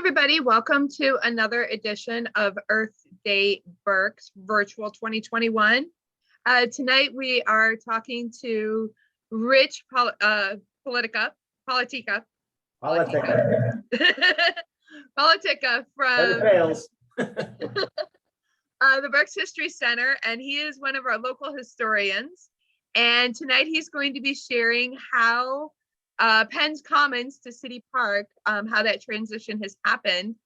everybody. Welcome to another edition of Earth Day Berks Virtual 2021. Tonight we are talking to Rich Polityka from the Berks History Center, and he is one of our local historians. And tonight he's going to be sharing how Penn's Commons to City Park, how that transition has happened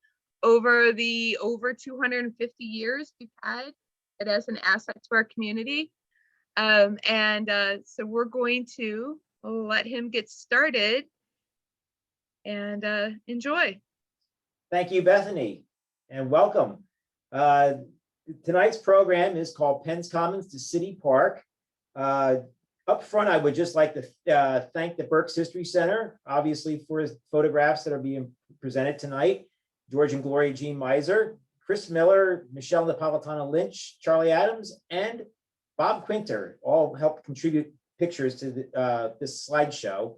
over 250 years we've had it as an asset to our community. So we're going to let him get started and enjoy. Thank you, Bethany, and welcome. Tonight's program is called Penn's Commons to City Park. Up front, I would just like to thank the Berks History Center, obviously, for his photographs that are being presented tonight. George and Gloria Jean Miser, Chris Miller, Michelle Napolitano Lynch, Charlie Adams, and Bob Quinter all helped contribute pictures to this slideshow.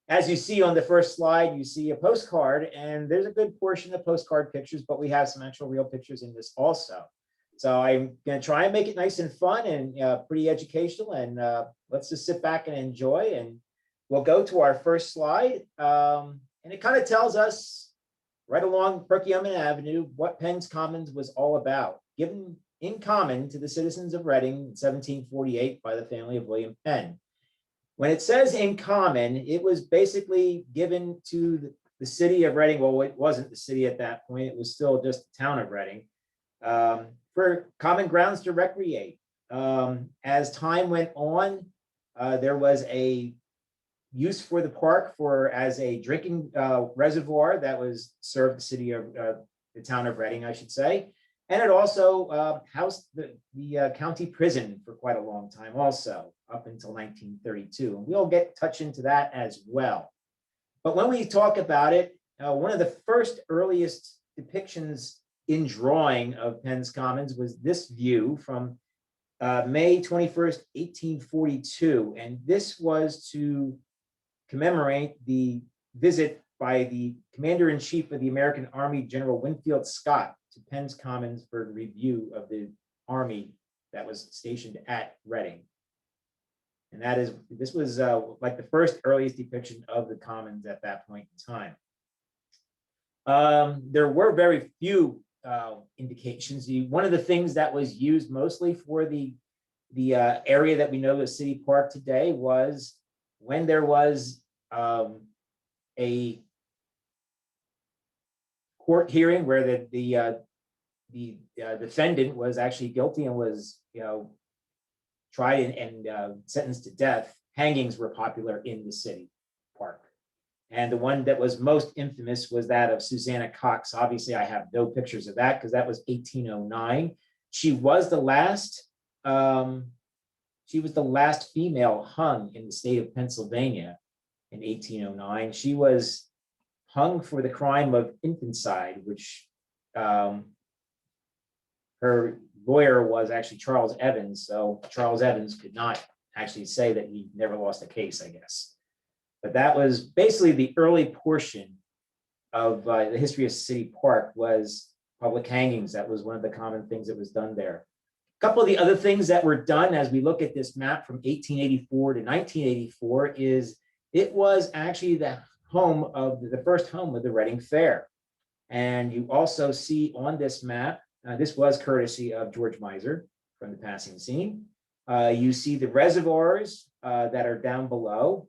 As you see on the first slide, you see a postcard, and there's a good portion of postcard pictures, but we have some actual real pictures in this also. So I'm going to try and make it nice and fun and pretty educational, and let's just sit back and enjoy. And we'll go to our first slide, and it kind of tells us right along Perkiomen Avenue what Penn's Commons was all about, given in common to the citizens of Reading in 1748 by the family of William Penn. When it says in common, it was basically given to the city of Reading. Well, it wasn't the city at that point. It was still just the town of Reading. For common grounds to recreate. As time went on, there was a use for the park as a drinking reservoir that was served the city of the town of Reading, I should say. And it also housed the county prison for quite a long time also, up until 1932. And we'll touch into that as well. But when we talk about it, one of the first earliest depictions in drawing of Penn's Commons was this view from May 21st, 1842. And this was to commemorate the visit by the Commander-in-Chief of the American Army, General Winfield Scott, to Penn's Commons for review of the army that was stationed at Reading. And this was like the first earliest depiction of the Commons at that point in time. There were very few indications. One of the things that was used mostly for the area that we know as City Park today was when there was a court hearing where the defendant was actually guilty and was tried and sentenced to death. Hangings were popular in the city park. And the one that was most infamous was that of Susanna Cox. Obviously, I have no pictures of that because that was 1809. She was the last female hung in the state of Pennsylvania in 1809. She was hung for the crime of infanticide, which her lawyer was actually Charles Evans. So Charles Evans could not actually say that he never lost a case, I guess. But that was basically the early portion of the history of City Park was public hangings. That was one of the common things that was done there. A couple of the other things that were done as we look at this map from 1884 to 1984 is it was actually the first home of the Reading Fair. And you also see on this map, this was courtesy of George Miser from the passing scene. You see the reservoirs that are down below.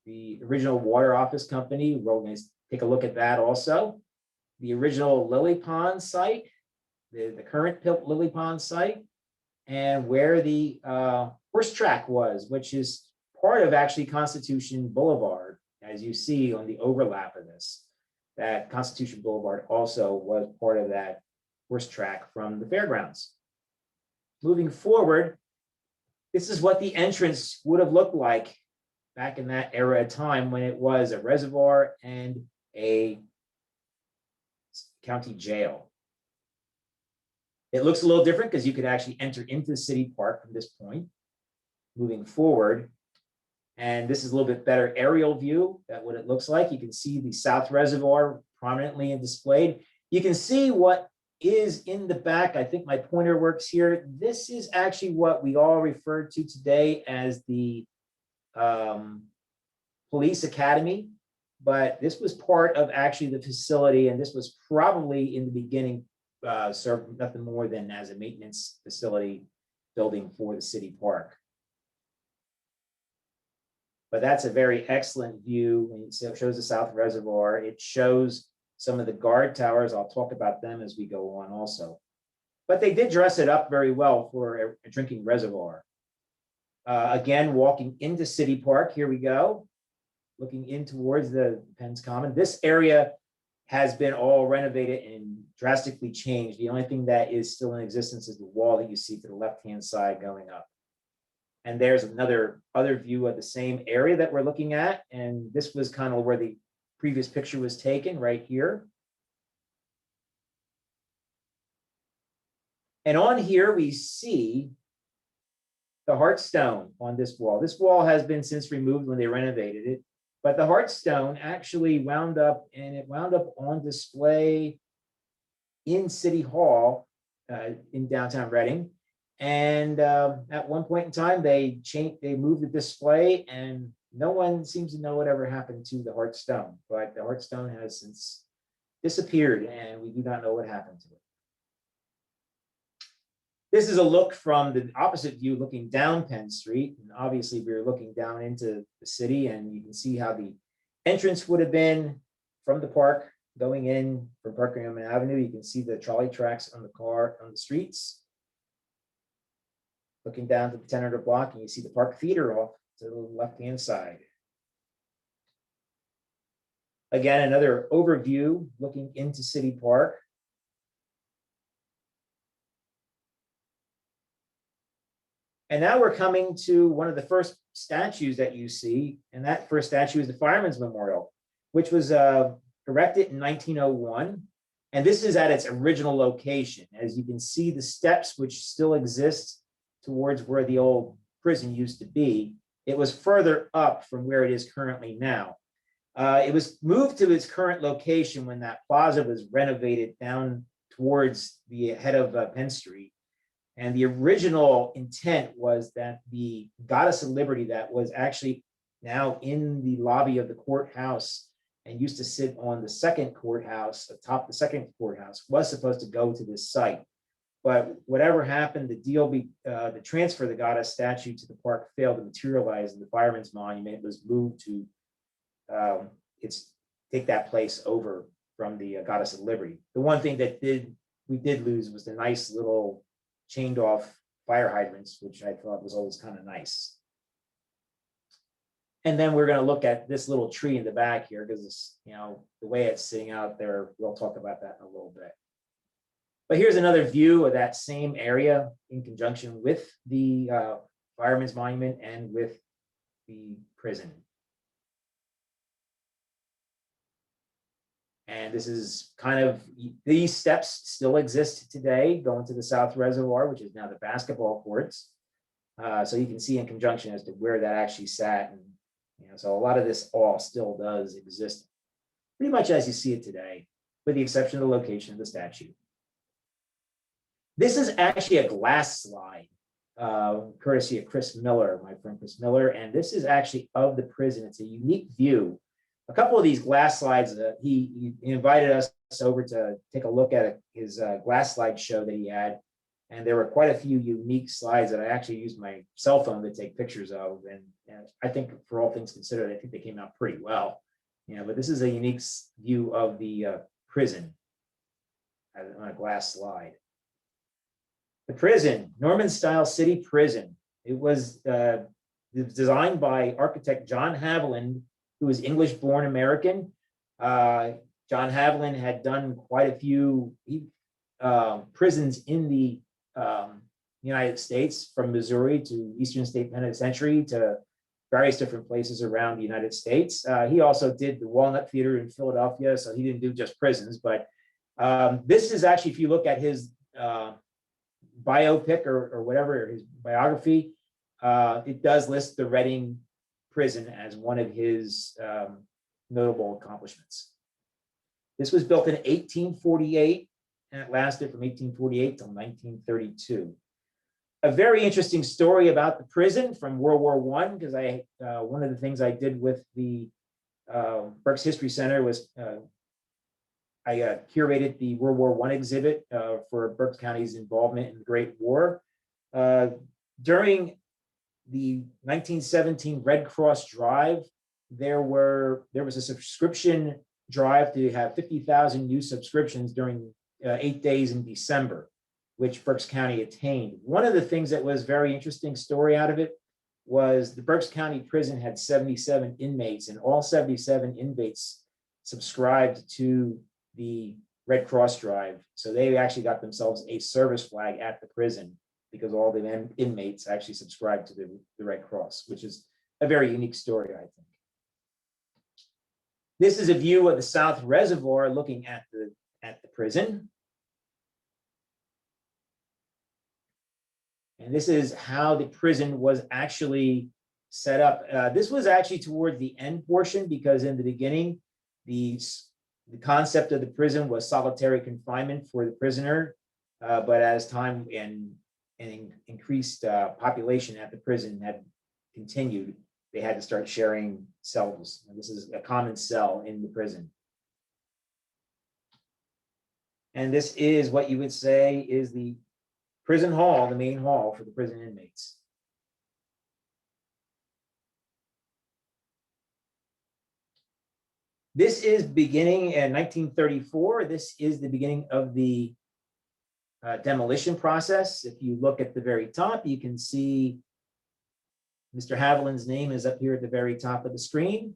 The original water office company, we're going to take a look at that also. The original Lily Pond site, the current Lily Pond site, and where the horse track was, which is part of actually Constitution Boulevard, as you see on the overlap of this. That Constitution Boulevard also was part of that horse track from the fairgrounds. Moving forward, this is what the entrance would have looked like back in that era of time when it was a reservoir and a county jail. It looks a little different because you could actually enter into the city park from this point. Moving forward, and this is a little bit better aerial view at what it looks like. You can see the South Reservoir prominently and displayed. You can see what is in the back. I think my pointer works here. This is actually what we all refer to today as the police academy, but this was part of actually the facility, and this was probably in the beginning served nothing more than as a maintenance facility building for the city park. But that's a very excellent view. It shows the South Reservoir. It shows some of the guard towers. I'll talk about them as we go on also. But they did dress it up very well for a drinking reservoir. Again, walking into City Park, here we go. Looking in towards the Penn's Common. This area has been all renovated and drastically changed. The only thing that is still in existence is the wall that you see to the left-hand side going up. And there's another view of the same area that we're looking at. And this was kind of where the previous picture was taken, right here. And on here, we see the Hearthstone on this wall. This wall has been since removed when they renovated it. But the Hearthstone actually wound up on display in City Hall in downtown Reading. And at one point in time, they moved the display, and no one seems to know whatever happened to the Hearthstone. But the Hearthstone has since disappeared, and we do not know what happened to it. This is a look from the opposite view, looking down Penn Street. And obviously, we're looking down into the city, and you can see how the entrance would have been from the park going in from Park Avenue. You can see the trolley tracks on the streets. Looking down to the 1000 block, and you see the Park Theater off to the left-hand side. Again, another overview looking into City Park. And now we're coming to one of the first statues that you see, and that first statue is the Fireman's Memorial, which was erected in 1901. And this is at its original location. As you can see, the steps which still exist towards where the old prison used to be, it was further up from where it is currently now. It was moved to its current location when that plaza was renovated down towards the head of Penn Street. And the original intent was that the Goddess of Liberty that was actually now in the lobby of the courthouse and used to sit on the second courthouse, atop the second courthouse, was supposed to go to this site. But whatever happened, the transfer of the goddess statue to the park failed to materialize, and the Fireman's Monument was moved to take that place over from the Goddess of Liberty. The one thing that we did lose was the nice little chained off fire hydrants, which I thought was always kind of nice. And then we're going to look at this little tree in the back here, because the way it's sitting out there, we'll talk about that in a little bit. But here's another view of that same area in conjunction with the Fireman's Monument and with the prison. And this is these steps still exist today, going to the South Reservoir, which is now the basketball courts. So you can see in conjunction as to where that actually sat. And so a lot of this all still does exist pretty much as you see it today, with the exception of the location of the statue. This is actually a glass slide, courtesy of Chris Miller, my friend Chris Miller. And this is actually of the prison. It's a unique view. A couple of these glass slides, he invited us over to take a look at his glass slide show that he had. And there were quite a few unique slides that I actually used my cell phone to take pictures of. And I think for all things considered, I think they came out pretty well. But this is a unique view of the prison on a glass slide. The prison, Norman-style city prison. It was designed by architect John Haviland, who was English-born American. John Haviland had done quite a few prisons in the United States, from Missouri to Eastern State Penitentiary to various different places around the United States. He also did the Walnut Theater in Philadelphia, so he didn't do just prisons. But this is actually, if you look at his biopic or whatever, his biography, it does list the Reading prison as one of his notable accomplishments. This was built in 1848, and it lasted from 1848 till 1932. A very interesting story about the prison from World War I, because one of the things I did with the Berks History Center was I curated the World War I exhibit for Berks County's involvement in the Great War. During the 1917 Red Cross drive, there was a subscription drive to have 50,000 new subscriptions during 8 days in December, which Berks County attained. One of the things that was very interesting story out of it was the Berks County prison had 77 inmates, and all 77 inmates subscribed to the Red Cross drive. So they actually got themselves a service flag at the prison because all the inmates actually subscribed to the Red Cross, which is a very unique story, I think. This is a view of the South Reservoir looking at the prison. And this is how the prison was actually set up. This was actually towards the end portion, because in the beginning, the concept of the prison was solitary confinement for the prisoner. But as time and increased population at the prison had continued, they had to start sharing cells. And this is a common cell in the prison. And this is what you would say is the prison hall, the main hall for the prison inmates. This is beginning in 1934. This is the beginning of the demolition process. If you look at the very top, you can see Mr. Haviland's name is up here at the very top of the screen.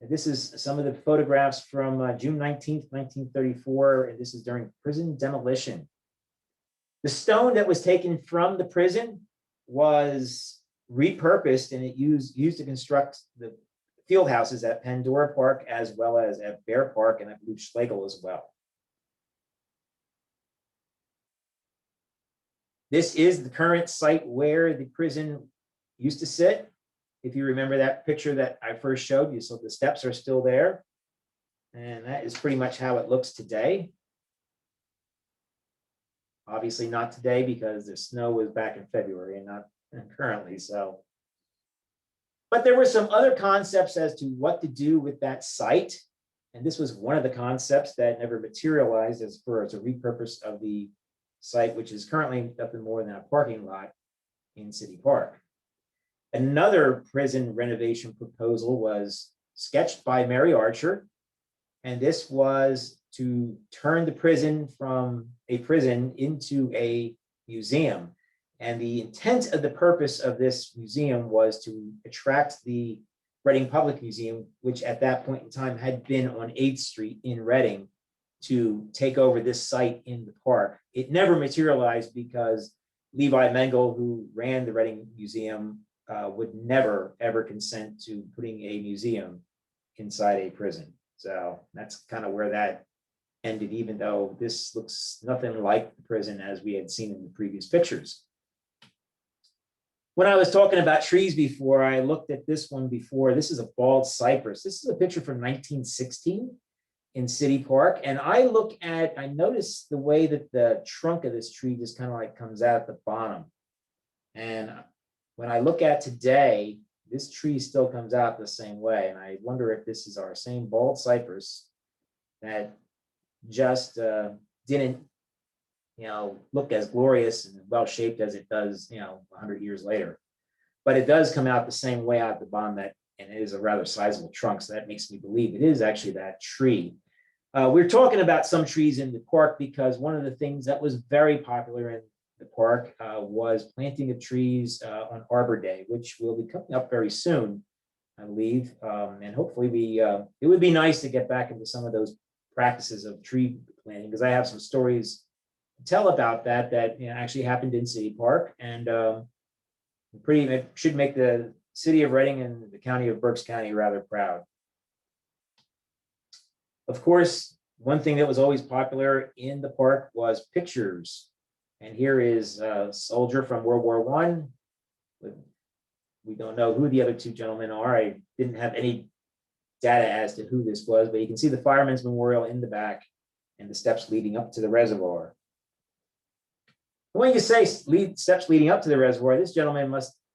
And this is some of the photographs from June 19th, 1934, and this is during prison demolition. The stone that was taken from the prison was repurposed, and it used to construct the field houses at Pandora Park as well as at Bear Park, and I believe Schlegel as well. This is the current site where the prison used to sit. If you remember that picture that I first showed you, so the steps are still there. And that is pretty much how it looks today. Obviously not today because the snow was back in February and not currently, so. But there were some other concepts as to what to do with that site. And this was one of the concepts that never materialized as far as a repurpose of the site, which is currently nothing more than a parking lot in City Park. Another prison renovation proposal was sketched by Mary Archer, and this was to turn the prison from a prison into a museum. And the intent of the purpose of this museum was to attract the Reading Public Museum, which at that point in time had been on 8th Street in Reading, to take over this site in the park. It never materialized because Levi Mengel, who ran the Reading Museum, would never ever consent to putting a museum inside a prison. So that's kind of where that ended, even though this looks nothing like the prison as we had seen in the previous pictures. When I was talking about trees before, I looked at this one before. This is a bald cypress. This is a picture from 1916 in City Park. And I notice the way that the trunk of this tree just kind of like comes out at the bottom. And when I look at today, this tree still comes out the same way. And I wonder if this is our same bald cypress that just didn't, look as glorious and well-shaped as it does, 100 years later. But it does come out the same way out the bottom, and it is a rather sizable trunk. So that makes me believe it is actually that tree. We're talking about some trees in the park because one of the things that was very popular in the park was planting of trees on Arbor Day, which will be coming up very soon, I believe. And hopefully it would be nice to get back into some of those practices of tree planting, because I have some stories to tell about that actually happened in City Park, and it should make the city of Reading and the county of Berks County rather proud. Of course, one thing that was always popular in the park was pictures. And here is a soldier from World War I. We don't know who the other two gentlemen are. I didn't have any data as to who this was, but you can see the Fireman's Memorial in the back and the steps leading up to the reservoir. When you say steps leading up to the reservoir, this gentleman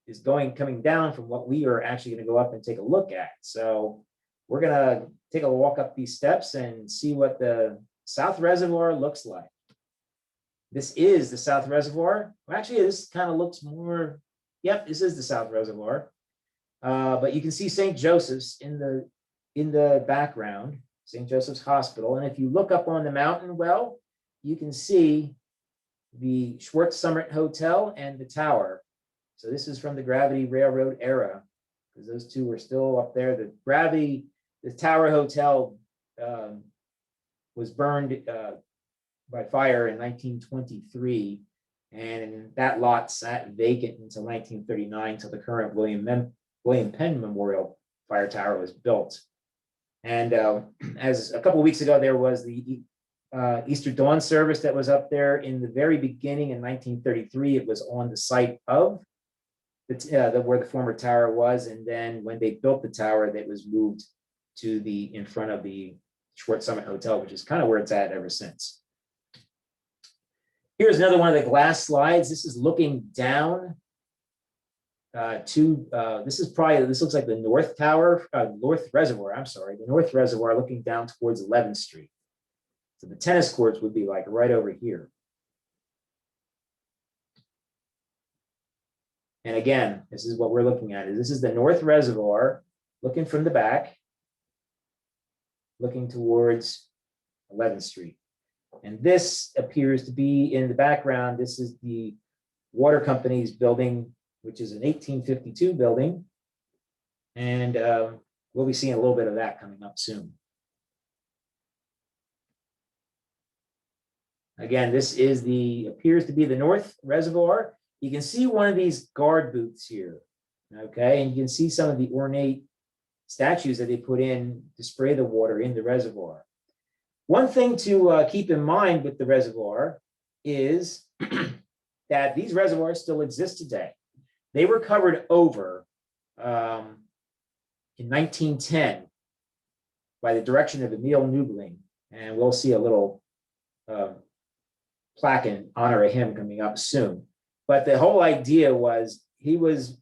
is coming down from what we are actually going to go up and take a look at. So we're going to take a walk up these steps and see what the South Reservoir looks like. This is the South Reservoir. Well, actually, this kind of looks more, yep, this is the South Reservoir. But you can see St. Joseph's in the background, St. Joseph's Hospital. And if you look up on the mountain well, you can see the Schwartz Summit Hotel and the tower. So this is from the Gravity Railroad era, because those two are still up there. The Tower Hotel was burned by fire in 1923, and that lot sat vacant until 1939, till the current William Penn Memorial Fire Tower was built. And as a couple of weeks ago, there was the Easter Dawn service that was up there in the very beginning in 1933. It was on the site of where the former tower was, and then when they built the tower, that was moved to in front of the Schwartz Summit Hotel, which is kind of where it's at ever since. Here's another one of the glass slides. This is looking down this looks like the North Tower, North Reservoir, I'm sorry, the North Reservoir looking down towards 11th Street. So the tennis courts would be like right over here. And again, this is what we're looking at. This is the North Reservoir, looking from the back, looking towards 11th Street. And this appears to be in the background. This is the water company's building, which is an 1852 building. And we'll be seeing a little bit of that coming up soon. Again, this is appears to be the North Reservoir. You can see one of these guard booths here, okay? And you can see some of the ornate statues that they put in to spray the water in the reservoir. One thing to keep in mind with the reservoir is that these reservoirs still exist today. They were covered over in 1910 by the direction of Emil Nubling, and we'll see a little plaque in honor of him coming up soon. But the whole idea was he was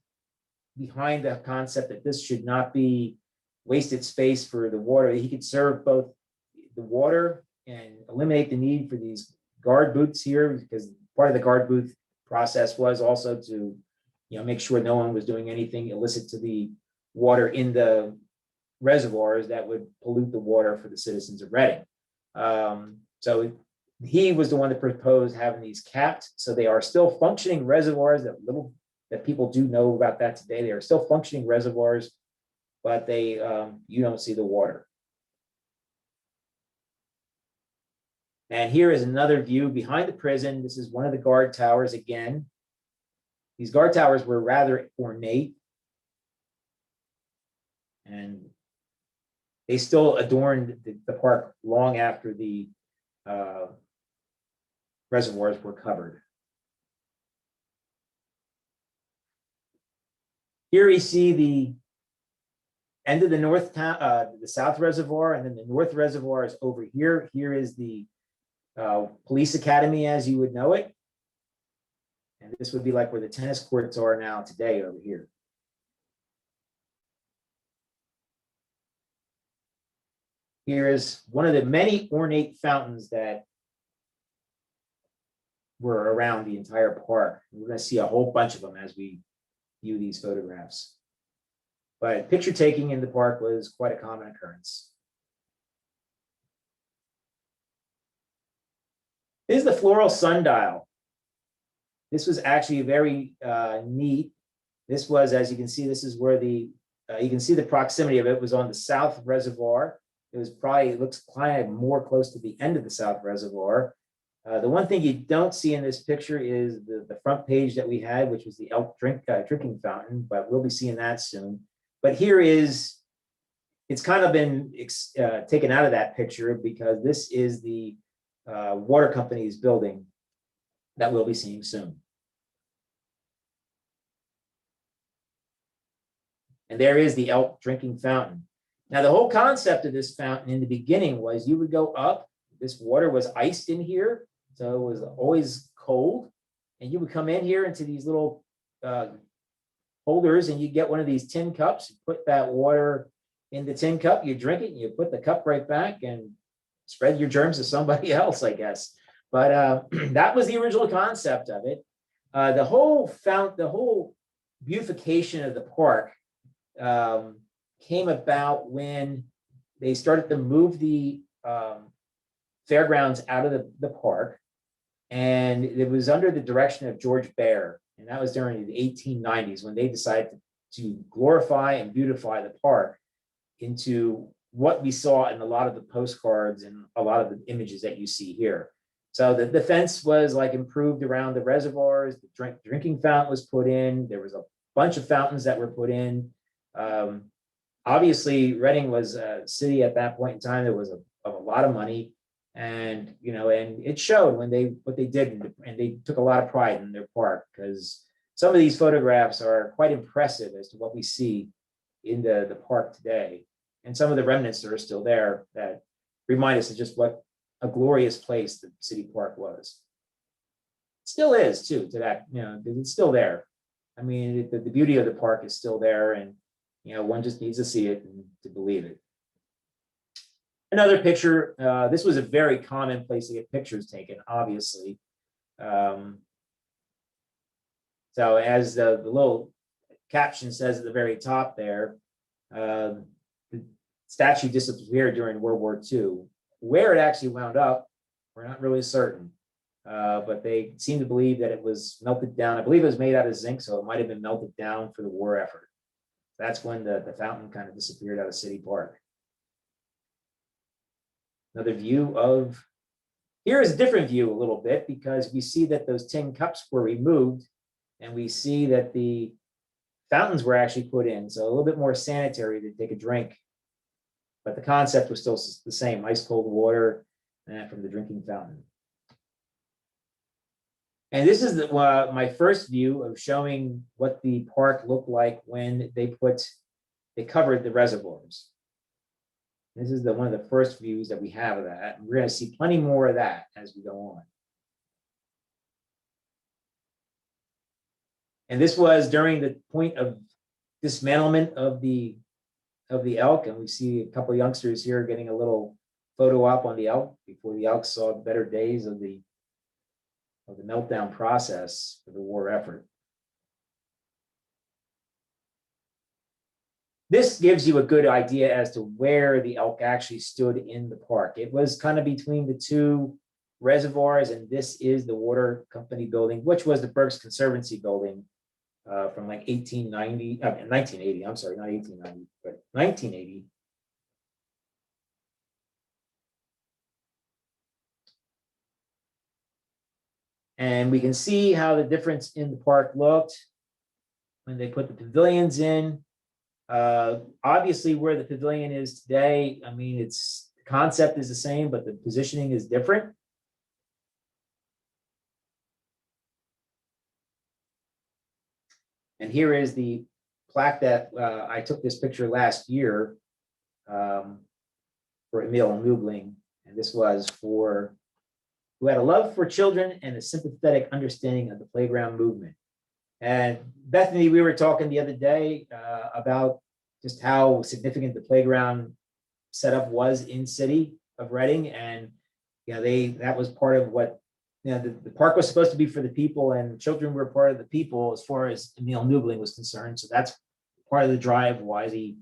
behind the concept that this should not be wasted space for the water. He could serve both the water and eliminate the need for these guard booths here, because part of the guard booth process was also to, make sure no one was doing anything illicit to the water in the reservoirs that would pollute the water for the citizens of Reading. So he was the one that proposed having these capped, so they are still functioning reservoirs. That people do know about that today. They are still functioning reservoirs, but they you don't see the water. And here is another view behind the prison. This is one of the guard towers again. These guard towers were rather ornate, and they still adorned the park long after the reservoirs were covered. Here we see the end of the South Reservoir, and then the North Reservoir is over here. Here is the police academy as you would know it. And this would be like where the tennis courts are now today over here. Here is one of the many ornate fountains that were around the entire park. We're going to see a whole bunch of them as we view these photographs. But picture taking in the park was quite a common occurrence. This is the Floral Sundial. This was actually very neat. This was, as you can see, this is where you can see the proximity of it was on the South Reservoir. It looks kind of more close to the end of the South Reservoir. The one thing you don't see in this picture is the front page that we had, which was the Elk Drinking Fountain, but we'll be seeing that soon. But here it's kind of been taken out of that picture because this is the water company's building that we'll be seeing soon. And there is the Elk Drinking Fountain. Now, the whole concept of this fountain in the beginning was you would go up, this water was iced in here, so it was always cold, and you would come in here into these little holders, and you get one of these tin cups, you put that water in the tin cup, you drink it, and you put the cup right back and spread your germs to somebody else, I guess. But that was the original concept of it. The whole beautification of the park came about when they started to move the fairgrounds out of the park, and it was under the direction of George Baer, and that was during the 1890s when they decided to glorify and beautify the park into what we saw in a lot of the postcards and a lot of the images that you see here. So the fence was like improved around the reservoirs, the drinking fountain was put in, there was a bunch of fountains that were put in. Obviously, Reading was a city at that point in time that was a lot of money, and and it showed when what they did, and they took a lot of pride in their park, because some of these photographs are quite impressive as to what we see in the park today, and some of the remnants that are still there that remind us of just what a glorious place the city park was. Still is too, to that, it's still there. I mean, the beauty of the park is still there, and one just needs to see it and to believe it. Another picture, this was a very common place to get pictures taken, obviously. So as the little caption says at the very top there, the statue disappeared during World War II. Where it actually wound up, we're not really certain. But they seem to believe that it was melted down. I believe it was made out of zinc, so it might have been melted down for the war effort. That's when the fountain kind of disappeared out of City Park. Another view of, here is a different view a little bit, because we see that those tin cups were removed, and we see that the fountains were actually put in, so a little bit more sanitary to take a drink. But the concept was still the same, ice cold water from the drinking fountain. And this is my first view of showing what the park looked like when they covered the reservoirs. This is one of the first views that we have of that. And we're going to see plenty more of that as we go on. And this was during the point of dismantlement of the elk, and we see a couple of youngsters here getting a little photo op on the elk before the elk saw the better days of the meltdown process for the war effort. This gives you a good idea as to where the elk actually stood in the park. It was kind of between the two reservoirs, and this is the water company building, which was the Berks Conservancy building from like 1980, I'm sorry, not 1890, but 1980. And we can see how the difference in the park looked when they put the pavilions in. Obviously, where the pavilion is today, I mean, the concept is the same, but the positioning is different. And here is the plaque that I took this picture last year for Emil Nubling, and this was for who had a love for children and a sympathetic understanding of the playground movement. And Bethany, we were talking the other day about just how significant the playground setup was in city of Reading, and that was part of what the park was supposed to be for the people, and children were part of the people as far as Emil Nubling was concerned. So that's part of the drive why the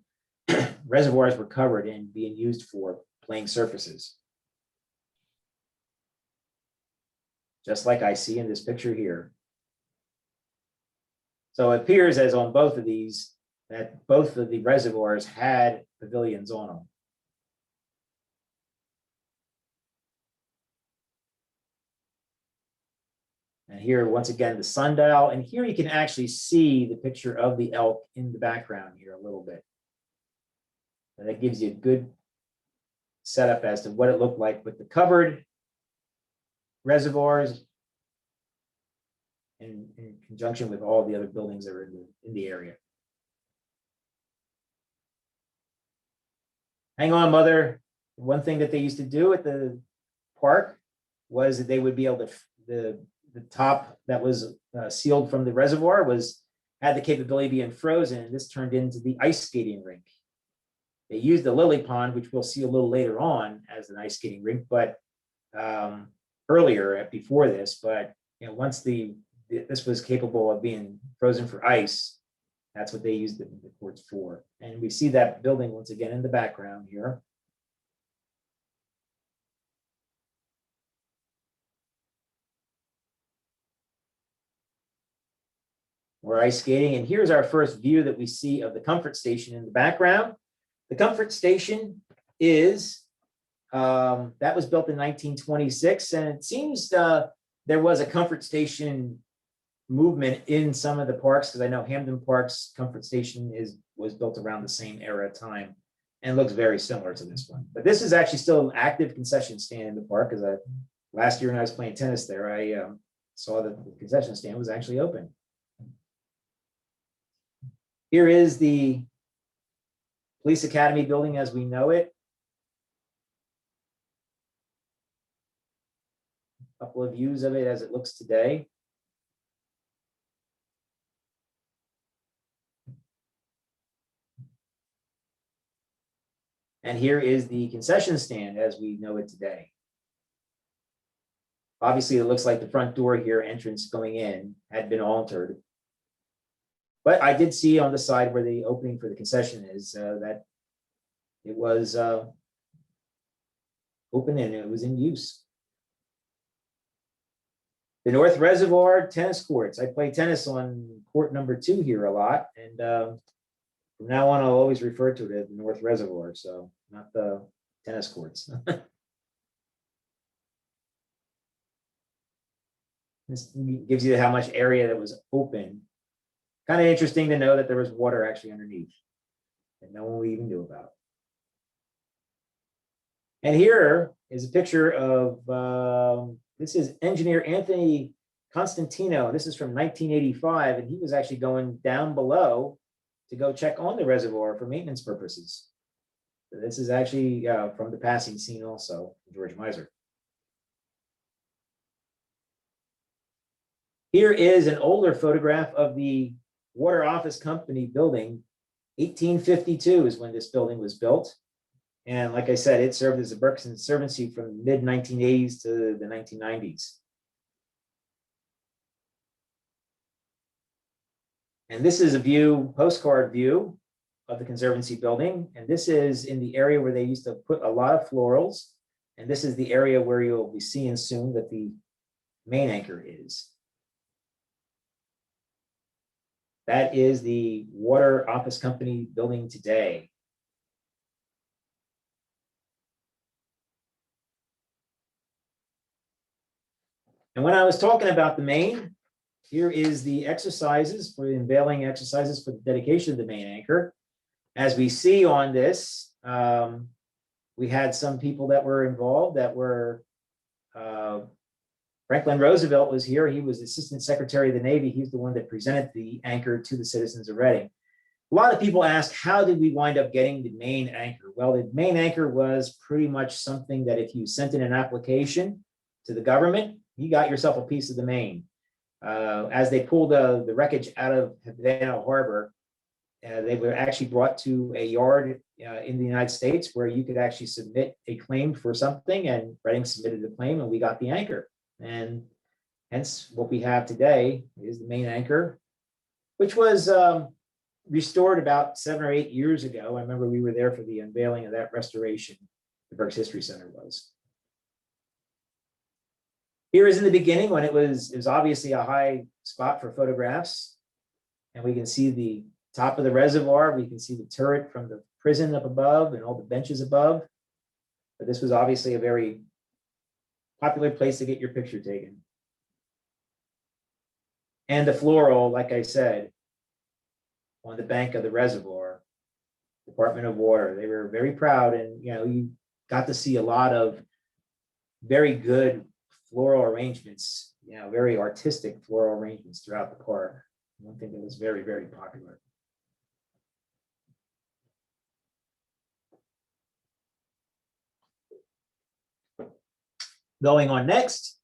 reservoirs were covered and being used for playing surfaces. Just like I see in this picture here. So it appears as on both of these that both of the reservoirs had pavilions on them. And here, once again, the sundial. And here you can actually see the picture of the elk in the background here a little bit. And that gives you a good setup as to what it looked like with the covered reservoirs in conjunction with all the other buildings that are in the area. Hang on, mother. One thing that they used to do at the park was that they would be able to, the top that was sealed from the reservoir had the capability of being frozen, and this turned into the ice skating rink. They used the lily pond, which we'll see a little later on, as an ice skating rink, but earlier, before this, but once this was capable of being frozen for ice, that's what they used the courts for. And we see that building once again in the background here. We're ice skating, and here's our first view that we see of the comfort station in the background. The comfort station is, that was built in 1926, and it seems there was a comfort station movement in some of the parks, because I know Hamden Park's comfort station was built around the same era of time and looks very similar to this one. But this is actually still an active concession stand in the park, because last year when I was playing tennis there, I saw that the concession stand was actually open. Here is the Police Academy building as we know it. A couple of views of it as it looks today. And here is the concession stand as we know it today. Obviously, it looks like the front door here, entrance going in, had been altered. But I did see on the side where the opening for the concession is that it was open and it was in use. The North Reservoir tennis courts. I play tennis on court number 2 here a lot. And from now on, I'll always refer to it as the North Reservoir, so not the tennis courts. This gives you how much area that was open. Kind of interesting to know that there was water actually underneath and no one even knew about. And here is a picture of, this is engineer Anthony Constantino. This is from 1985, and he was actually going down below to go check on the reservoir for maintenance purposes. So this is actually from the passing scene also, George Miser. Here is an older photograph of the Water Office Company building. 1852 is when this building was built. And like I said, it served as a Berks Conservancy from the mid-1980s to the 1990s. And this is a view, postcard view of the Conservancy building. And this is in the area where they used to put a lot of florals. And this is the area where you'll be seeing soon that the main anchor is. That is the Water Office Company building today. And when I was talking about the main, here is the exercises for the unveiling exercises for the dedication of the main anchor. As we see on this, we had some people that were involved that were, Franklin Roosevelt was here. He was Assistant Secretary of the Navy. He's the one that presented the anchor to the citizens of Reading. A lot of people ask, how did we wind up getting the main anchor? Well, the main anchor was pretty much something that if you sent in an application to the government, you got yourself a piece of the main. As they pulled the wreckage out of Havana Harbor, they were actually brought to a yard in the United States where you could actually submit a claim for something, and Reading submitted the claim and we got the anchor. And hence what we have today is the main anchor, which was restored about 7 or 8 years ago. I remember we were there for the unveiling of that restoration. The Berks History Center was. Here is in the beginning when it was obviously a high spot for photographs. And we can see the top of the reservoir. We can see the turret from the prison up above and all the benches above. But this was obviously a very popular place to get your picture taken. And the floral, like I said, on the bank of the reservoir, Department of Water, they were very proud, and you got to see a lot of very good floral arrangements, very artistic floral arrangements throughout the park. One thing that was very, very popular. Going on next,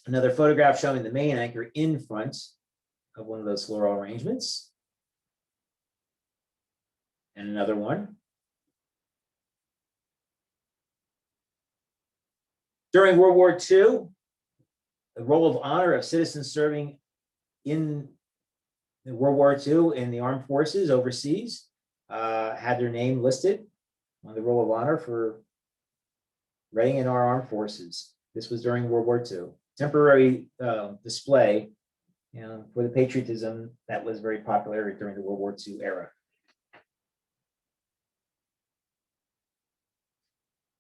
another photograph showing the main anchor in front of one of those floral arrangements. And another one. During World War II, the roll of honor of citizens serving in World War II in the armed forces overseas had their name listed on the roll of honor for Reading in our armed forces. This was during World War II. Temporary display for the patriotism that was very popular during the World War II era.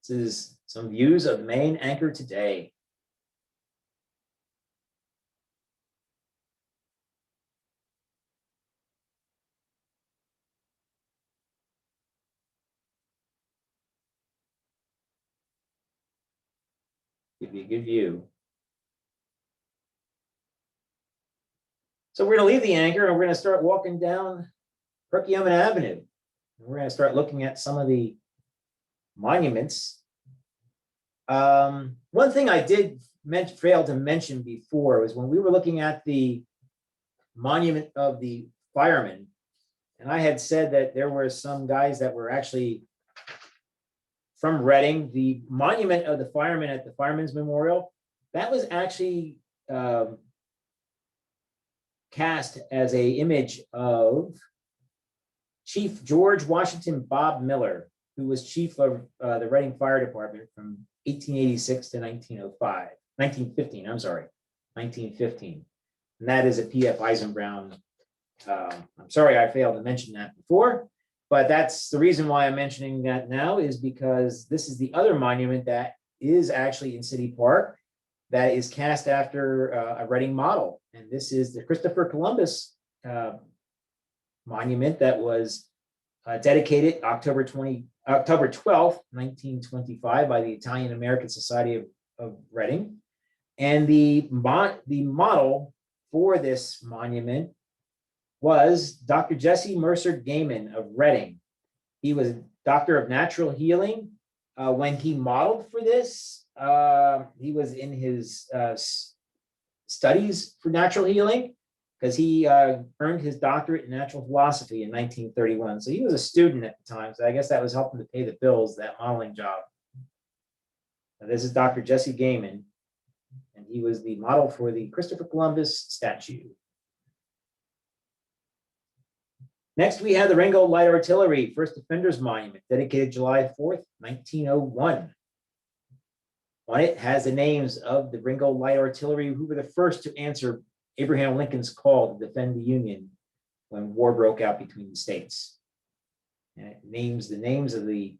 This is some views of the main anchor today. Give you a good view. So we're going to leave the anchor and we're going to start walking down Perkiomen Avenue. We're going to start looking at some of the monuments. One thing I did fail to mention before was when we were looking at the monument of the firemen, and I had said that there were some guys that were actually from Reading. The monument of the firemen at the Firemen's Memorial, that was actually cast as an image of Chief George Washington Bob Miller, who was chief of the Reading Fire Department from 1886 to 1915, I'm sorry, 1915. And that is a P.F. Eisenbrown. I'm sorry I failed to mention that before, but that's the reason why I'm mentioning that now is because this is the other monument that is actually in City Park that is cast after a Reading model. And this is the Christopher Columbus monument that was dedicated October 12th, 1925 by the Italian American Society of Reading. And the model for this monument was Dr. Jesse Mercer Gaiman of Reading. He was a doctor of natural healing. When he modeled for this, he was in his studies for natural healing because he earned his doctorate in natural philosophy in 1931. So he was a student at the time. So I guess that was helping to pay the bills, that modeling job. Now, this is Dr. Jesse Gaiman, and he was the model for the Christopher Columbus statue. Next, we have the Ringgold Light Artillery First Defenders Monument, dedicated July 4th, 1901. On it has the names of the Ringgold Light Artillery, who were the first to answer Abraham Lincoln's call to defend the Union when war broke out between the states. And it names the names of the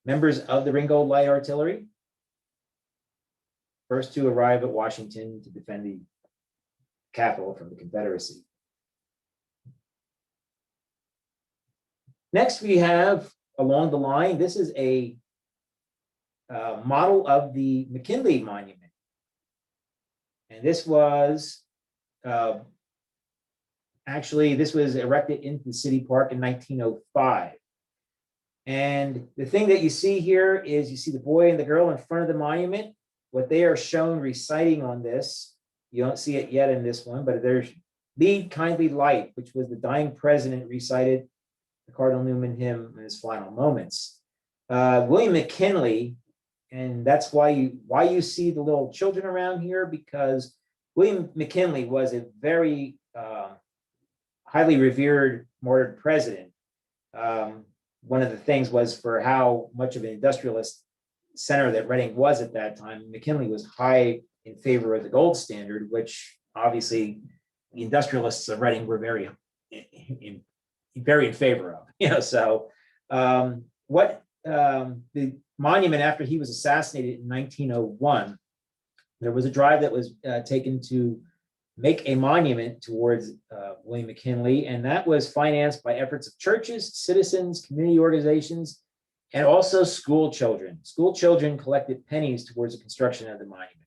members of the Ringgold Light Artillery, first to arrive at Washington to defend the capital from the Confederacy. Next, we have along the line, this is a model of the McKinley Monument. And this was, actually, this was erected into the city park in 1905. And the thing that you see here is you see the boy and the girl in front of the monument. What they are shown reciting on this, you don't see it yet in this one, but there's "Lead Kindly Light," which was the dying president recited the Cardinal Newman hymn in his final moments. William McKinley, and that's why you see the little children around here, because William McKinley was a very highly revered, martyred president. One of the things was for how much of an industrialist center that Reading was at that time. McKinley was high in favor of the gold standard, which obviously the industrialists of Reading were very in favor of. So what the monument, after he was assassinated in 1901, there was a drive that was taken to make a monument towards William McKinley, and that was financed by efforts of churches, citizens, community organizations, and also school children. School children collected pennies towards the construction of the monument.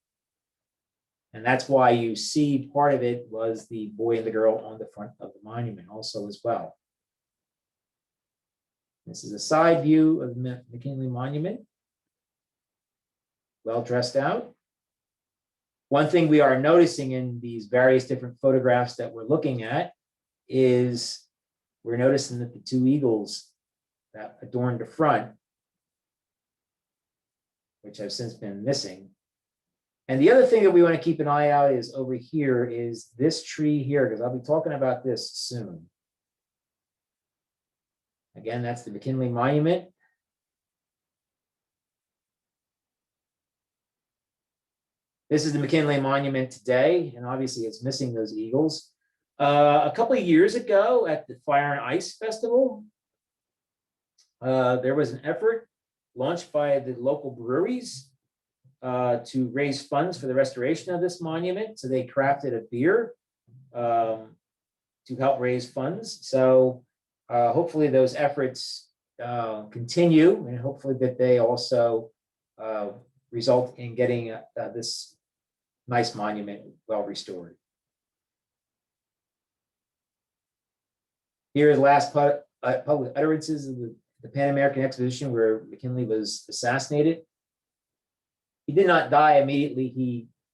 And that's why you see part of it was the boy and the girl on the front of the monument also as well. This is a side view of the McKinley Monument. well dressed out. One thing we are noticing in these various different photographs that we're looking at is we're noticing that the two eagles that adorned the front, which have since been missing. And the other thing that we want to keep an eye out is over here is this tree here, because I'll be talking about this soon. Again, that's the McKinley Monument. This is the McKinley Monument today, and obviously it's missing those eagles. A couple of years ago at the Fire and Ice Festival, there was an effort launched by the local breweries to raise funds for the restoration of this monument. So they crafted a beer to help raise funds. So hopefully those efforts continue, and hopefully that they also result in getting this nice monument well restored. Here is last public utterances of the Pan American Exposition where McKinley was assassinated. He did not die immediately.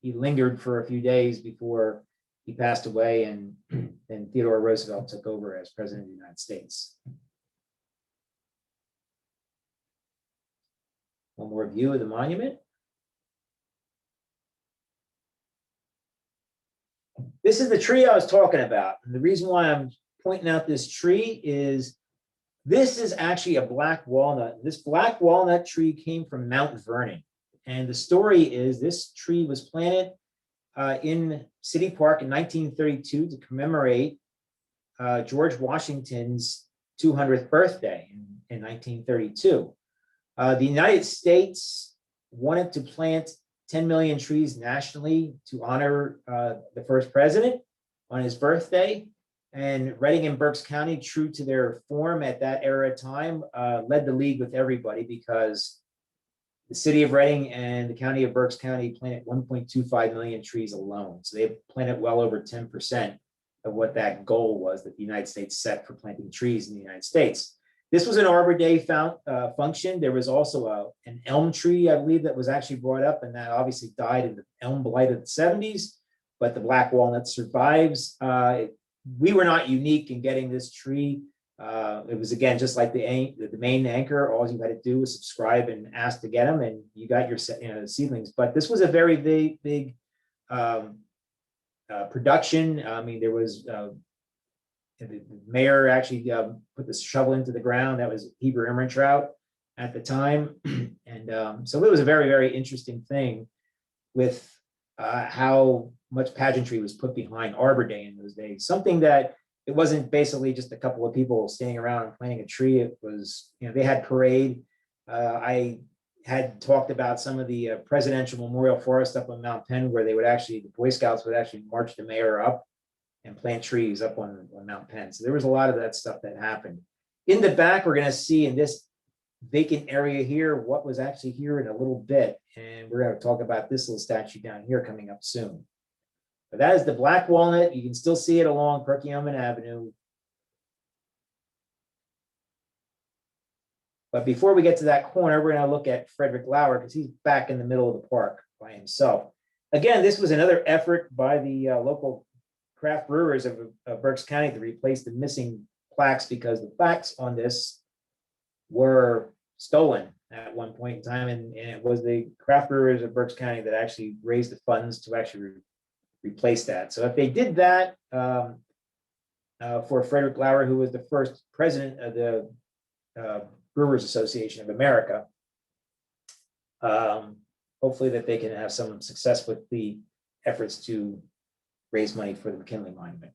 He lingered for a few days before he passed away, and then Theodore Roosevelt took over as President of the United States. One more view of the monument. This is the tree I was talking about. And the reason why I'm pointing out this tree is this is actually a black walnut. This black walnut tree came from Mount Vernon. And the story is this tree was planted in City Park in 1932 to commemorate George Washington's 200th birthday in 1932. The United States wanted to plant 10 million trees nationally to honor the first president on his birthday. And Reading and Berks County, true to their form at that era of time, led the league with everybody because the city of Reading and the county of Berks County planted 1.25 million trees alone. So they planted well over 10% of what that goal was that the United States set for planting trees in the United States. This was an Arbor Day function. There was also an elm tree, I believe, that was actually brought up, and that obviously died in the elm blight of the 70s, but the black walnut survives. We were not unique in getting this tree. It was, again, just like the main anchor. All you had to do was subscribe and ask to get them, and you got your seedlings. But this was a very big production. I mean, there was the mayor actually put the shovel into the ground. That was Heber Ehrmantraut at the time. And so it was a very interesting thing with how much pageantry was put behind Arbor Day in those days. Something that it wasn't basically just a couple of people standing around and planting a tree. It was, they had parade. I had talked about some of the presidential memorial forest up on Mount Penn, where they would actually, the Boy Scouts would actually march the mayor up and plant trees up on Mount Penn. So there was a lot of that stuff that happened. In the back, we're going to see in this vacant area here what was actually here in a little bit. And we're going to talk about this little statue down here coming up soon. But that is the black walnut. You can still see it along Perkiomen Avenue. But before we get to that corner, we're going to look at Frederick Lauer because he's back in the middle of the park by himself. Again, this was another effort by the local craft brewers of Berks County to replace the missing plaques because the plaques on this were stolen at one point in time. And it was the craft brewers of Berks County that actually raised the funds to actually replace that. So if they did that for Frederick Lauer, who was the first president of the Brewers Association of America, hopefully that they can have some success with the efforts to raise money for the McKinley Monument.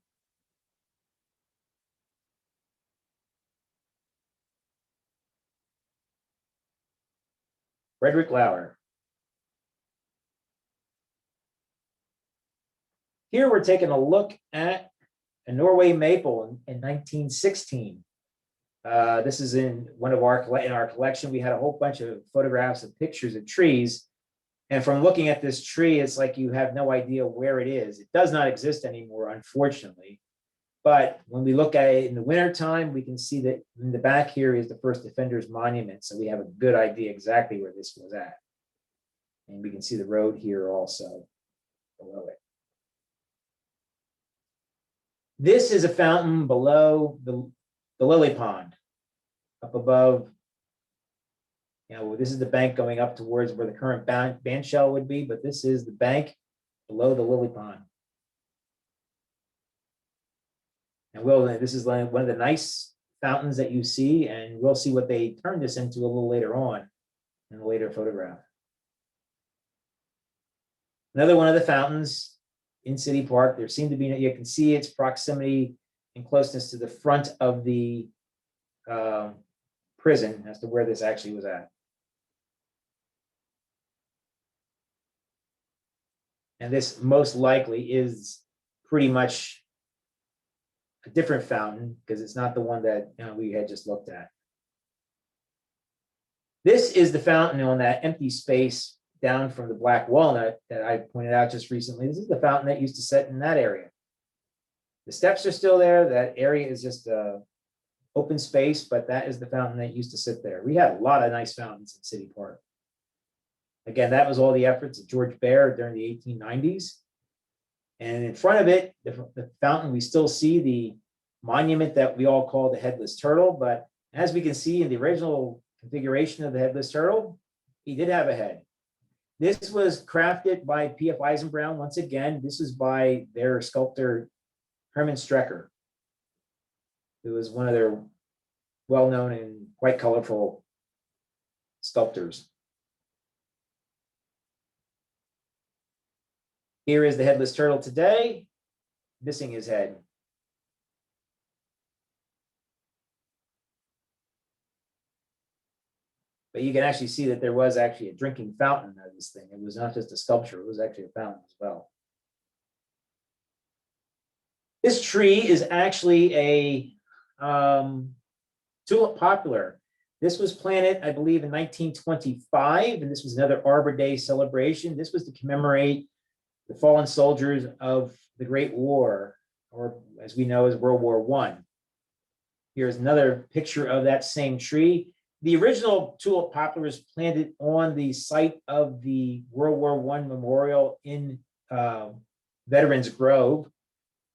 Frederick Lauer. Here we're taking a look at a Norway maple in 1916. This is in one of our collection. We had a whole bunch of photographs and pictures of trees. And from looking at this tree, it's like you have no idea where it is. It does not exist anymore, unfortunately. But when we look at it in the wintertime, we can see that in the back here is the first Defender's Monument. So we have a good idea exactly where this was at. And we can see the road here also below it. This is a fountain below the lily pond, up above. This is the bank going up towards where the current band shell would be, but this is the bank below the lily pond. And this is one of the nice fountains that you see, and we'll see what they turned this into a little later on in a later photograph. Another one of the fountains in City Park. There seem to be, you can see its proximity and closeness to the front of the prison as to where this actually was at. And this most likely is pretty much a different fountain because it's not the one that we had just looked at. This is the fountain on that empty space down from the black walnut that I pointed out just recently. This is the fountain that used to sit in that area. The steps are still there. That area is just open space, but that is the fountain that used to sit there. We had a lot of nice fountains in City Park. Again, that was all the efforts of George Baird during the 1890s. And in front of it, the fountain, we still see the monument that we all call the Headless Turtle. But as we can see in the original configuration of the Headless Turtle, he did have a head. This was crafted by P.F. Eisenbrown. Once again, this is by their sculptor, Herman Strecker, who was one of their well-known and quite colorful sculptors. Here is the Headless Turtle today, missing his head. But you can actually see that there was actually a drinking fountain of this thing. It was not just a sculpture, it was actually a fountain as well. This tree is actually a tulip poplar. This was planted, I believe, in 1925, and this was another Arbor Day celebration. This was to commemorate the fallen soldiers of the Great War, or as we know as World War I. Here's another picture of that same tree. The original tulip poplar was planted on the site of the World War I memorial in Veterans Grove,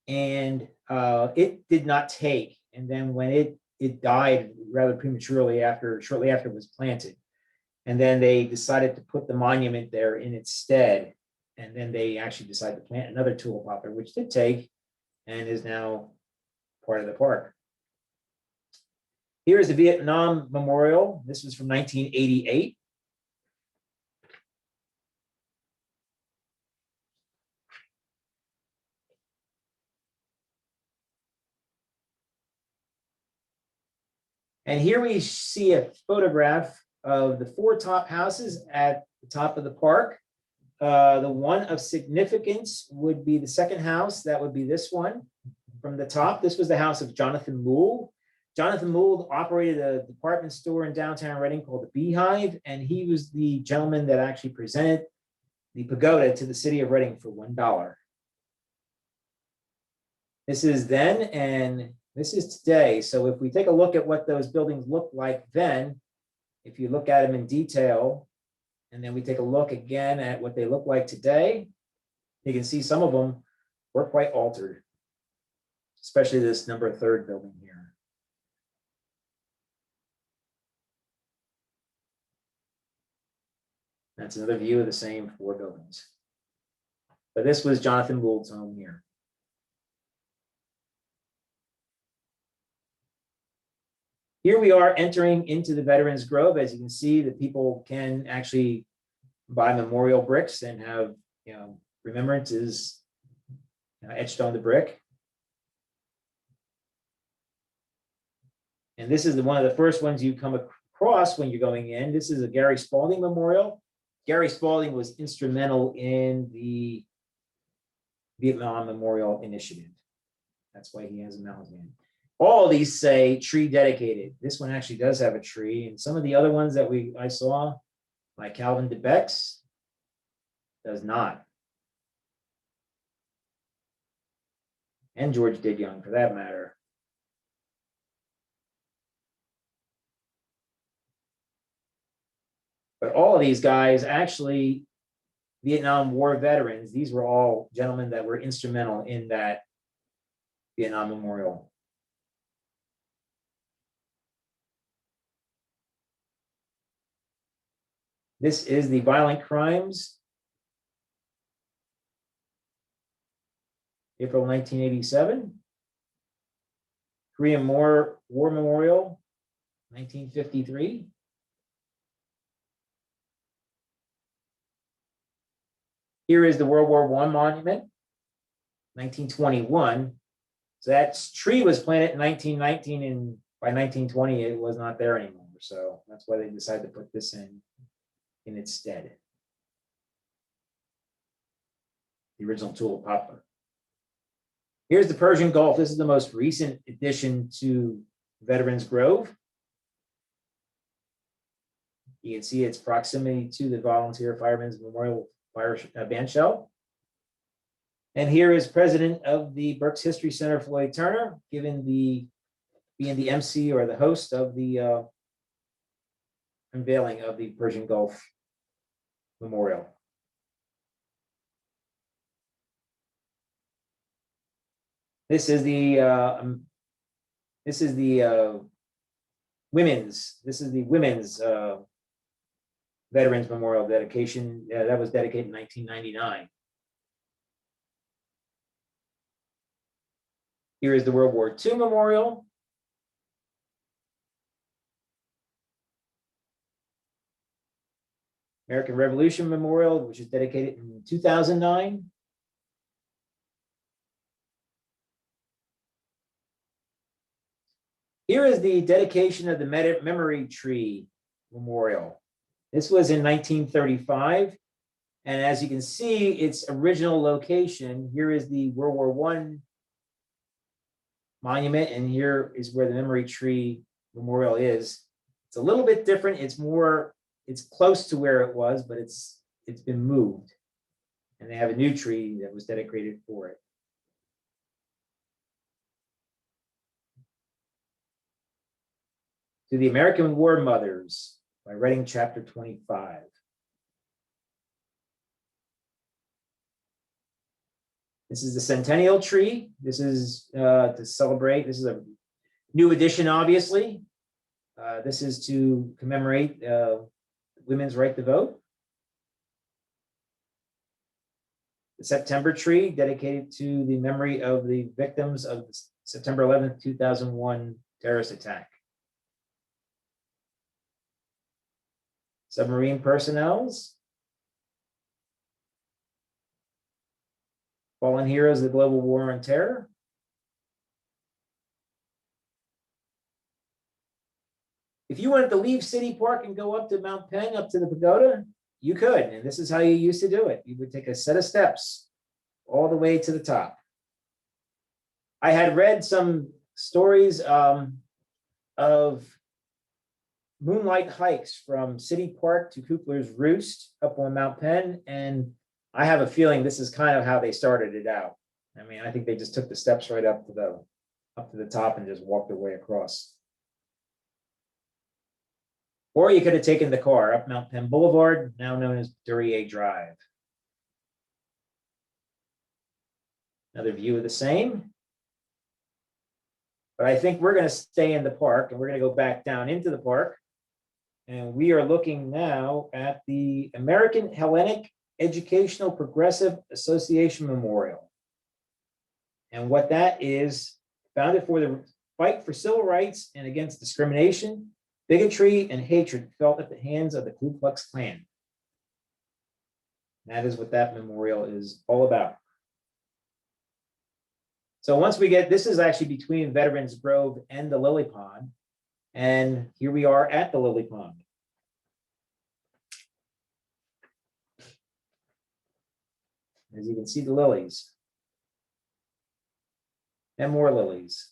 and it did not take. And then when it died rather prematurely shortly after it was planted, and then they decided to put the monument there in its stead. And then they actually decided to plant another tulip poplar, which did take and is now part of the park. Here is the Vietnam Memorial. This was from 1988. And here we see a photograph of the four top houses at the top of the park. The one of significance would be the second house. That would be this one from the top. This was the house of Jonathan Mould. Jonathan Mould operated a department store in downtown Reading called the Beehive, and he was the gentleman that actually presented the pagoda to the city of Reading for $1. This is then, and this is today. So if we take a look at what those buildings looked like then, if you look at them in detail, and then we take a look again at what they look like today, you can see some of them were quite altered, especially this number 3 building here. That's another view of the same 4 buildings. But this was Jonathan Mould's home here. Here we are entering into the Veterans Grove. As you can see, the people can actually buy memorial bricks and have, remembrances etched on the brick. And this is one of the first ones you come across when you're going in. This is a Gary Spalding Memorial. Gary Spalding was instrumental in the Vietnam Memorial Initiative. That's why he has a mountain. All of these say tree dedicated. This one actually does have a tree, and some of the other ones that I saw, like Calvin de Becks, does not. And George Didyoung, for that matter. But all of these guys actually Vietnam War veterans. These were all gentlemen that were instrumental in that Vietnam Memorial. This is the violent crimes, April 1987. Korean War Memorial, 1953. Here is the World War I monument, 1921. So that tree was planted in 1919, and by 1920, it was not there anymore. So that's why they decided to put this in its stead. The original tulip poplar. Here's the Persian Gulf. This is the most recent addition to Veterans Grove. You can see its proximity to the Volunteer Firemen's Memorial Fire Band Shell. And here is President of the Berks History Center, Floyd Turner, being the MC or the host of the unveiling of the Persian Gulf Memorial. This is the women's Veterans Memorial dedication that was dedicated in 1999. Here is the World War II Memorial. American Revolution Memorial, which is dedicated in 2009. Here is the dedication of the Memory Tree Memorial. This was in 1935. And as you can see, its original location, here is the World War I monument, and here is where the Memory Tree Memorial is. It's a little bit different. It's close to where it was, but it's been moved. And they have a new tree that was dedicated for it. To the American War Mothers by Reading Chapter 25. This is the centennial tree. This is to celebrate. This is a new edition, obviously. This is to commemorate women's right to vote. The September tree, dedicated to the memory of the victims of the September 11th, 2001 terrorist attack. Submarine personnels. Fallen heroes of the global war on terror. If you wanted to leave City Park and go up to Mount Penn, up to the pagoda, you could. And this is how you used to do it. You would take a set of steps all the way to the top. I had read some stories of moonlight hikes from City Park to Kukler's Roost up on Mount Penn. And I have a feeling this is kind of how they started it out. I mean, I think they just took the steps right up to the top and just walked their way across. Or you could have taken the car up Mount Penn Boulevard, now known as Duryea Drive. Another view of the same. But I think we're going to stay in the park, and we're going to go back down into the park. And we are looking now at the American Hellenic Educational Progressive Association Memorial. And what that is, founded for the fight for civil rights and against discrimination, bigotry, and hatred felt at the hands of the Ku Klux Klan. That is what that memorial is all about. So once we get, this is actually between Veterans Grove and the Lily Pond. And here we are at the Lily Pond. As you can see, the lilies. And more lilies.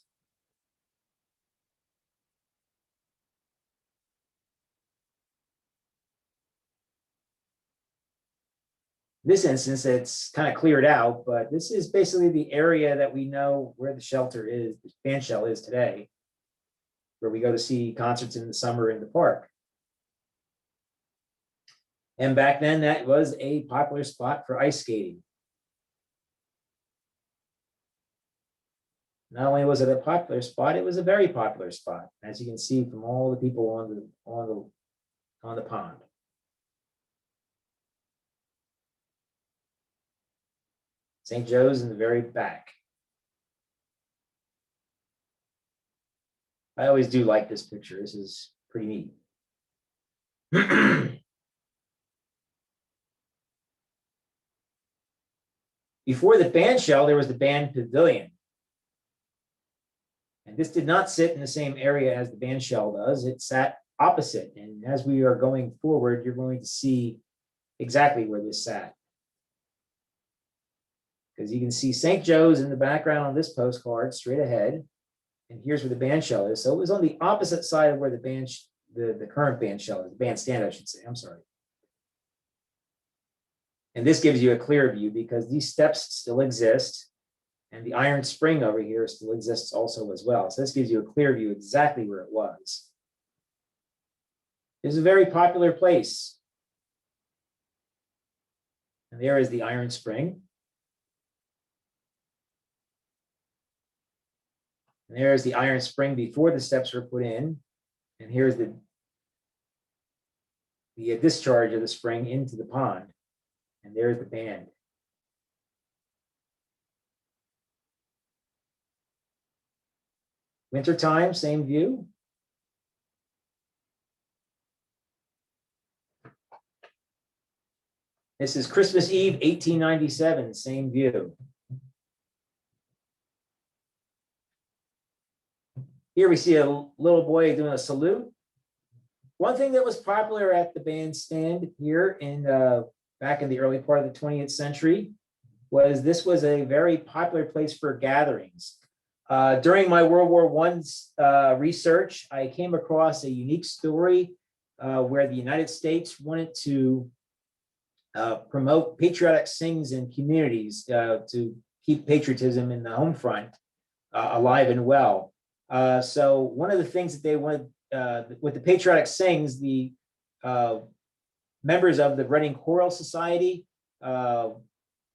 This instance, it's kind of cleared out, but this is basically the area that we know where the shelter is, the band shell is today, where we go to see concerts in the summer in the park. And back then, that was a popular spot for ice skating. Not only was it a popular spot, it was a very popular spot, as you can see from all the people on the pond. St. Joe's in the very back. I always do like this picture. This is pretty neat. Before the band shell, there was the band pavilion. And this did not sit in the same area as the band shell does. It sat opposite. And as we are going forward, you're going to see exactly where this sat. Because you can see St. Joe's in the background on this postcard straight ahead. And here's where the band shell is. So it was on the opposite side of where the current band shell is, the bandstand, I should say. I'm sorry. And this gives you a clear view because these steps still exist. And the iron spring over here still exists also as well. So this gives you a clear view exactly where it was. It's a very popular place. And there is the iron spring. And there's the iron spring before the steps were put in. And here's the discharge of the spring into the pond. And there's the band. Wintertime, same view. This is Christmas Eve, 1897, same view. Here we see a little boy doing a salute. One thing that was popular at the bandstand here back in the early part of the 20th century was this was a very popular place for gatherings. During my World War I research, I came across a unique story where the United States wanted to promote patriotic sings in communities to keep patriotism in the home front alive and well. So one of the things that they wanted with the patriotic sings, the members of the Reading Choral Society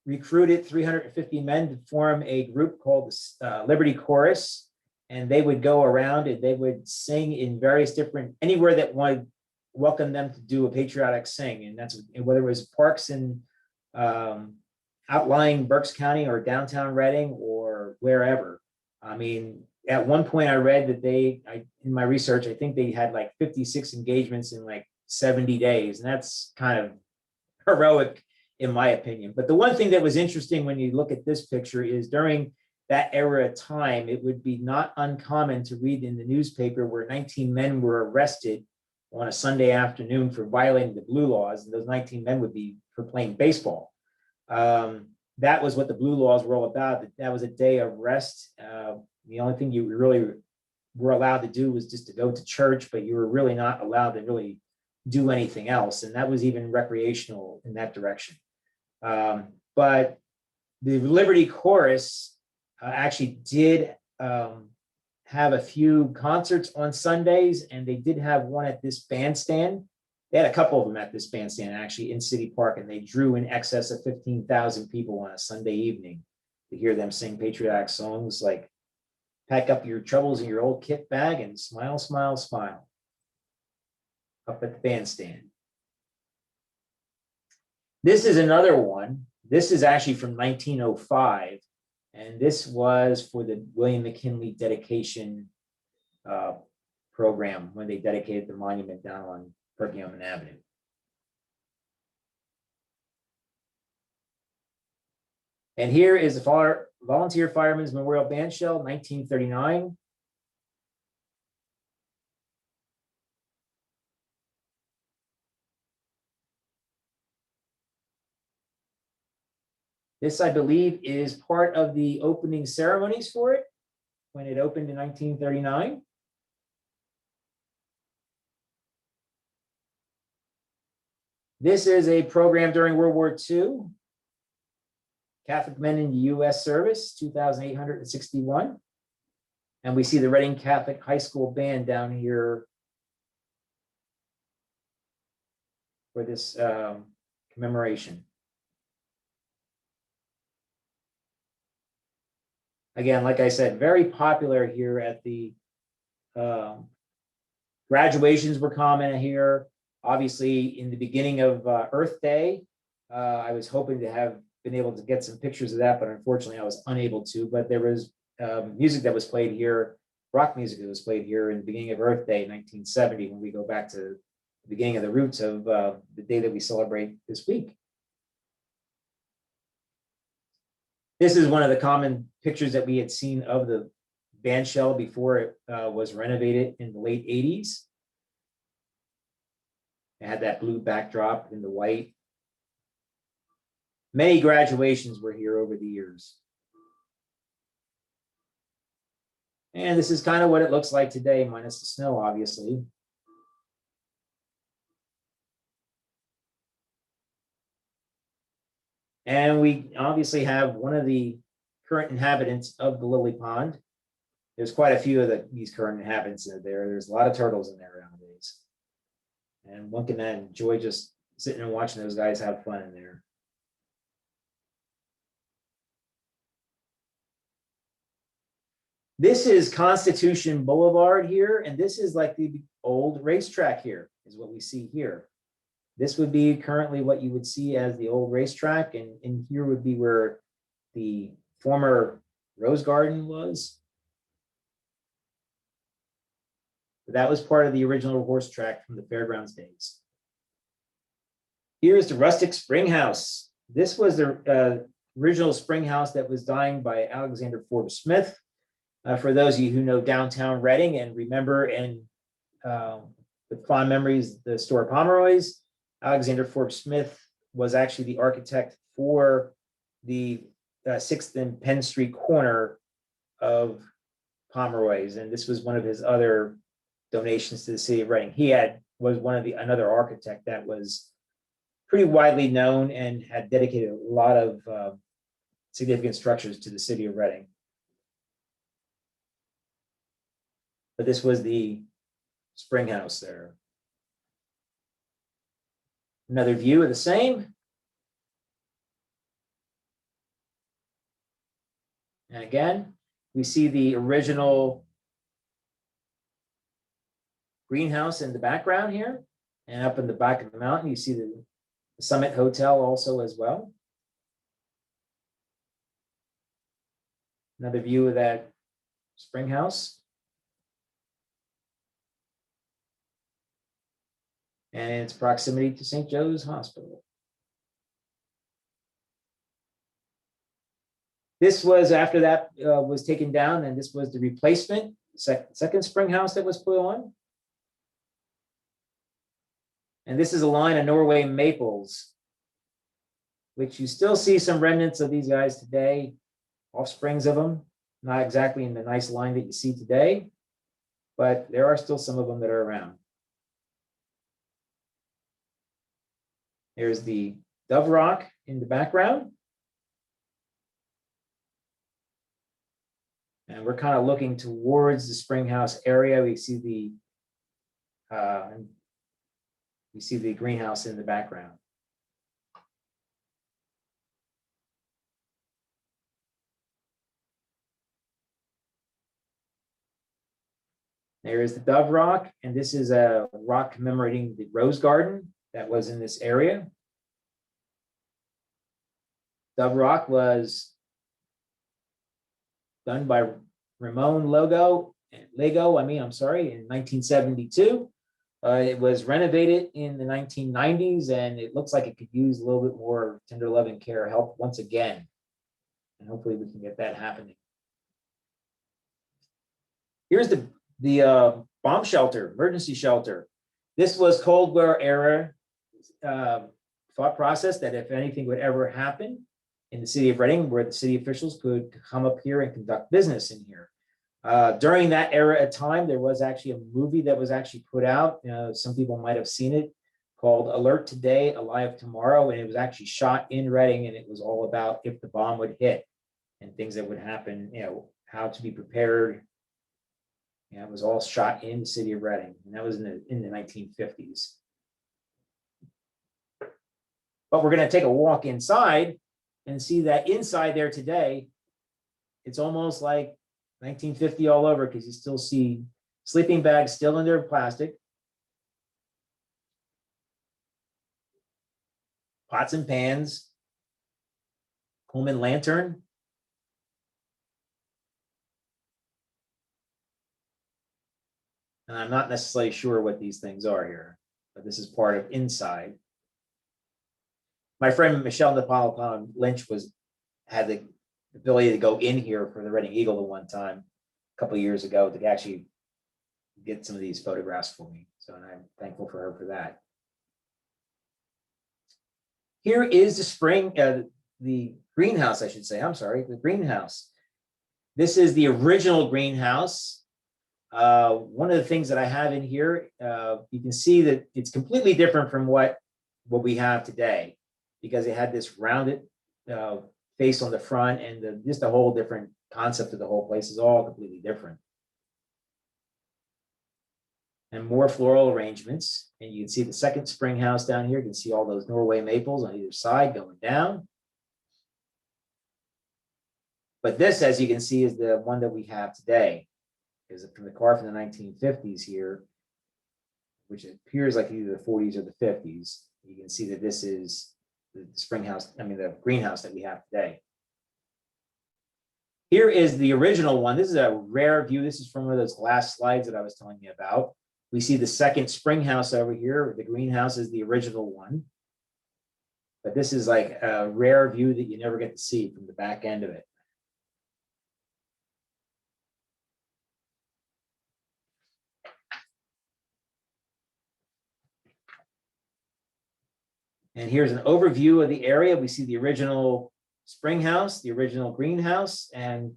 recruited 350 men to form a group called the Liberty Chorus, and they would go around and they would sing in various different, anywhere that wanted welcome them to do a patriotic sing, and that's whether it was parks in outlying Berks County or downtown Reading or wherever. I mean, at one point I read that in my research, I think they had like 56 engagements in like 70 days, and that's kind of heroic in my opinion. But the one thing that was interesting when you look at this picture is during that era of time, it would be not uncommon to read in the newspaper where 19 men were arrested on a Sunday afternoon for violating the blue laws, and those 19 men would be for playing baseball. That was what the blue laws were all about. That was a day of rest. The only thing you really were allowed to do was just to go to church, but you were really not allowed to really do anything else. And that was even recreational in that direction. But the Liberty Chorus actually did have a few concerts on Sundays, and they did have one at this bandstand. They had a couple of them at this bandstand actually in City Park, and they drew in excess of 15,000 people on a Sunday evening to hear them sing patriotic songs like "Pack Up Your Troubles in Your Old Kit Bag" and "Smile, Smile, Smile" up at the bandstand. This is another one. This is actually from 1905, and this was for the William McKinley dedication program when they dedicated the monument down on Perkiomen Avenue. And here is the Volunteer Firemen's Memorial Band Shell, 1939. This, I believe, is part of the opening ceremonies for it when it opened in 1939. This is a program during World War II. Catholic men in U.S. service, 2,861. And we see the Reading Catholic High School band down here for this commemoration. Again, like I said, very popular here at the graduations were common here. Obviously, in the beginning of Earth Day, I was hoping to have been able to get some pictures of that, but unfortunately I was unable to. But there was music that was played here, rock music that was played here in the beginning of Earth Day, 1970, when we go back to the beginning of the roots of the day that we celebrate this week. This is one of the common pictures that we had seen of the band shell before it was renovated in the late 80s. It had that blue backdrop in the white. Many graduations were here over the years. And this is kind of what it looks like today, minus the snow, obviously. And we obviously have one of the current inhabitants of the Lily Pond. There's quite a few of these current inhabitants in there. There's a lot of turtles in there nowadays. And one can enjoy just sitting and watching those guys have fun in there. This is Constitution Boulevard here, and this is like the old racetrack here, is what we see here. This would be currently what you would see as the old racetrack, and in here would be where the former Rose Garden was. That was part of the original horse track from the fairgrounds days. Here's the Rustic Spring House. This was the original spring house that was designed by Alexander Forbes Smith. For those of you who know downtown Reading and remember and with fond memories, the store Pomeroy's, Alexander Forbes Smith was actually the architect for the 6th and Penn Street corner of Pomeroy's. And this was one of his other donations to the city of Reading. He was another architect that was pretty widely known and had dedicated a lot of significant structures to the city of Reading. But this was the spring house there. Another view of the same. And again, we see the original greenhouse in the background here. And up in the back of the mountain, you see the Summit Hotel also as well. Another view of that spring house. And its proximity to St. Joe's Hospital. This was after that was taken down, and this was the replacement, second spring house that was put on. And this is a line of Norway maples, which you still see some remnants of these guys today, offsprings of them, not exactly in the nice line that you see today, but there are still some of them that are around. There's the Dove Rock in the background. And we're kind of looking towards the spring house area. We see the greenhouse in the background. There is the Dove Rock, and this is a rock commemorating the Rose Garden that was in this area. Dove Rock was done by Ramon Lego in 1972. It was renovated in the 1990s, and it looks like it could use a little bit more tender love and care help once again. And hopefully we can get that happening. Here's the bomb shelter, emergency shelter. This was Cold War era thought process that if anything would ever happen in the city of Reading, where the city officials could come up here and conduct business in here. During that era of time, there was actually a movie that was actually put out. Some people might have seen it, called Alert Today, Alive Tomorrow, and it was actually shot in Reading, and it was all about if the bomb would hit and things that would happen, how to be prepared. It was all shot in the city of Reading, and that was in the 1950s. But we're going to take a walk inside and see that inside there today, it's almost like 1950 all over, because you still see sleeping bags still in their plastic, pots and pans, Coleman lantern. And I'm not necessarily sure what these things are here, but this is part of inside. My friend Michelle Napolitano Lynch had the ability to go in here for the Reading Eagle the one time a couple of years ago to actually get some of these photographs for me. So and I'm thankful for her for that. Here is the greenhouse, I should say. I'm sorry, the greenhouse. This is the original greenhouse. One of the things that I have in here, you can see that it's completely different from what we have today, because it had this rounded face on the front, and just a whole different concept of the whole place is all completely different. And more floral arrangements. And you can see the second spring house down here. You can see all those Norway maples on either side going down. But this, as you can see, is the one that we have today. Is from the car from the 1950s here, which appears like either the 40s or the 50s. You can see that this is the spring house, the greenhouse that we have today. Here is the original one. This is a rare view. This is from one of those glass slides that I was telling you about. We see the second spring house over here. The greenhouse is the original one. But this is like a rare view that you never get to see from the back end of it. And here's an overview of the area. We see the original spring house, the original greenhouse, and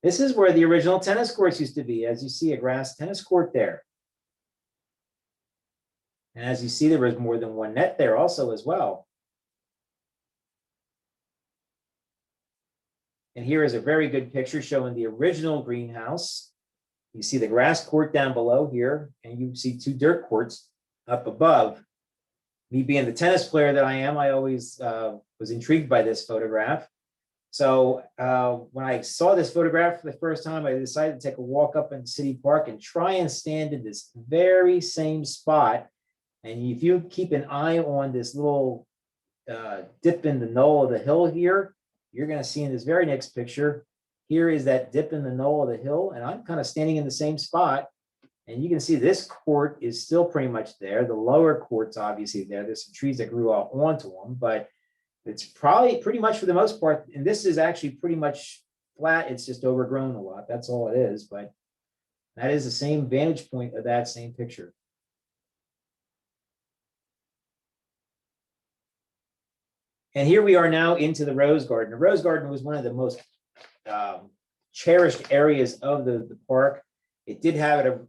this is where the original tennis courts used to be. As you see, a grass tennis court there. And as you see, there was more than one net there also as well. And here is a very good picture showing the original greenhouse. You see the grass court down below here, and you see two dirt courts up above. Me being the tennis player that I am, I always was intrigued by this photograph. So when I saw this photograph for the first time, I decided to take a walk up in City Park and try and stand in this very same spot. And if you keep an eye on this little dip in the knoll of the hill here, you're going to see in this very next picture, here is that dip in the knoll of the hill, and I'm kind of standing in the same spot. And you can see this court is still pretty much there. The lower court's obviously there. There's some trees that grew out onto them, but it's probably pretty much for the most part. And this is actually pretty much flat. It's just overgrown a lot. That's all it is. But that is the same vantage point of that same picture. And here we are now into the Rose Garden. The Rose Garden was one of the most cherished areas of the park. It did have it,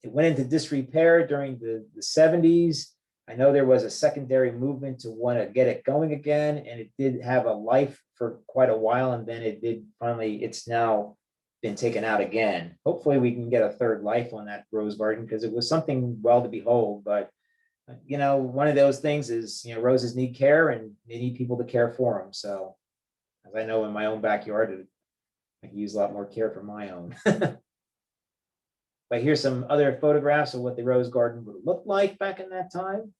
it went into disrepair during the 70s. I know there was a secondary movement to want to get it going again, and it did have a life for quite a while, and then it did finally, it's now been taken out again. Hopefully we can get a third life on that Rose Garden, because it was something well to behold. But you know, one of those things is, you know, roses need care, and they need people to care for them. So as I know in my own backyard, I can use a lot more care for my own. But here's some other photographs of what the Rose Garden would look like back in that time.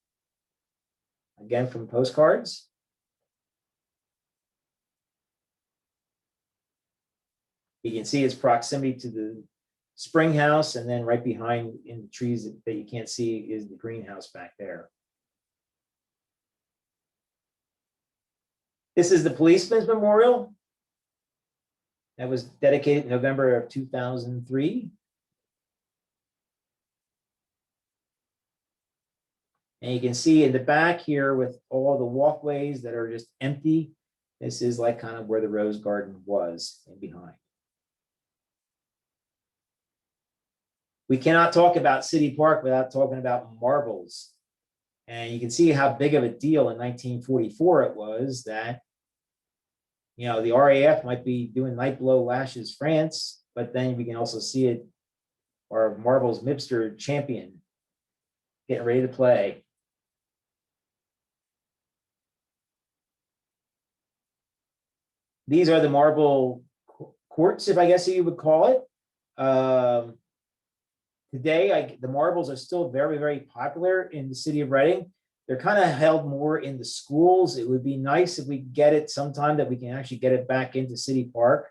Again, from postcards. You can see its proximity to the spring house, and then right behind in the trees that you can't see is the greenhouse back there. This is the Policeman's Memorial. That was dedicated in November of 2003. And you can see in the back here with all the walkways that are just empty. This is like kind of where the Rose Garden was and behind. We cannot talk about City Park without talking about marbles. And you can see how big of a deal in 1944 it was that, you know, the RAF might be doing night below lashes France, but then we can also see it, our marbles Mibster champion getting ready to play. These are the marble courts, if I guess you would call it. Today, the marbles are still very, very popular in the city of Reading. They're kind of held more in the schools. It would be nice if we get it sometime that we can actually get it back into City Park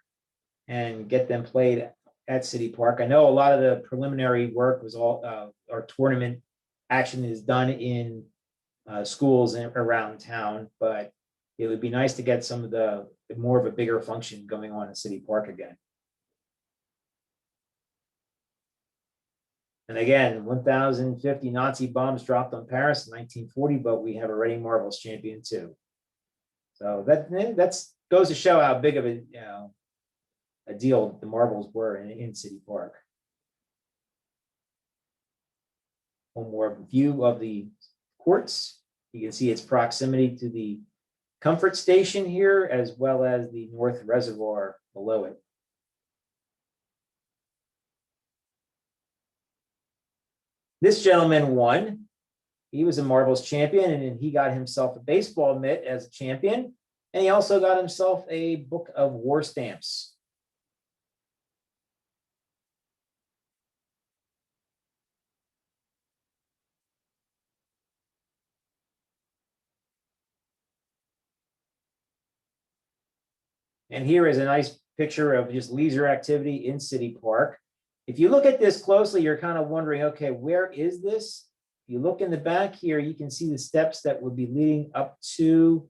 and get them played at City Park. I know a lot of the preliminary work was all, our tournament action is done in schools around town, but it would be nice to get some of the more of a bigger function going on in City Park again. And again, 1,050 Nazi bombs dropped on Paris in 1940, but we have a Reading Marbles champion too. So that goes to show how big of a deal the marbles were in City Park. One more view of the courts. You can see its proximity to the Comfort Station here, as well as the North Reservoir below it. This gentleman won. He was a marbles champion, and he got himself a baseball mitt as a champion, and he also got himself a book of war stamps. And here is a nice picture of just leisure activity in City Park. If you look at this closely, you're kind of wondering, okay, where is this? If you look in the back here, you can see the steps that would be leading up to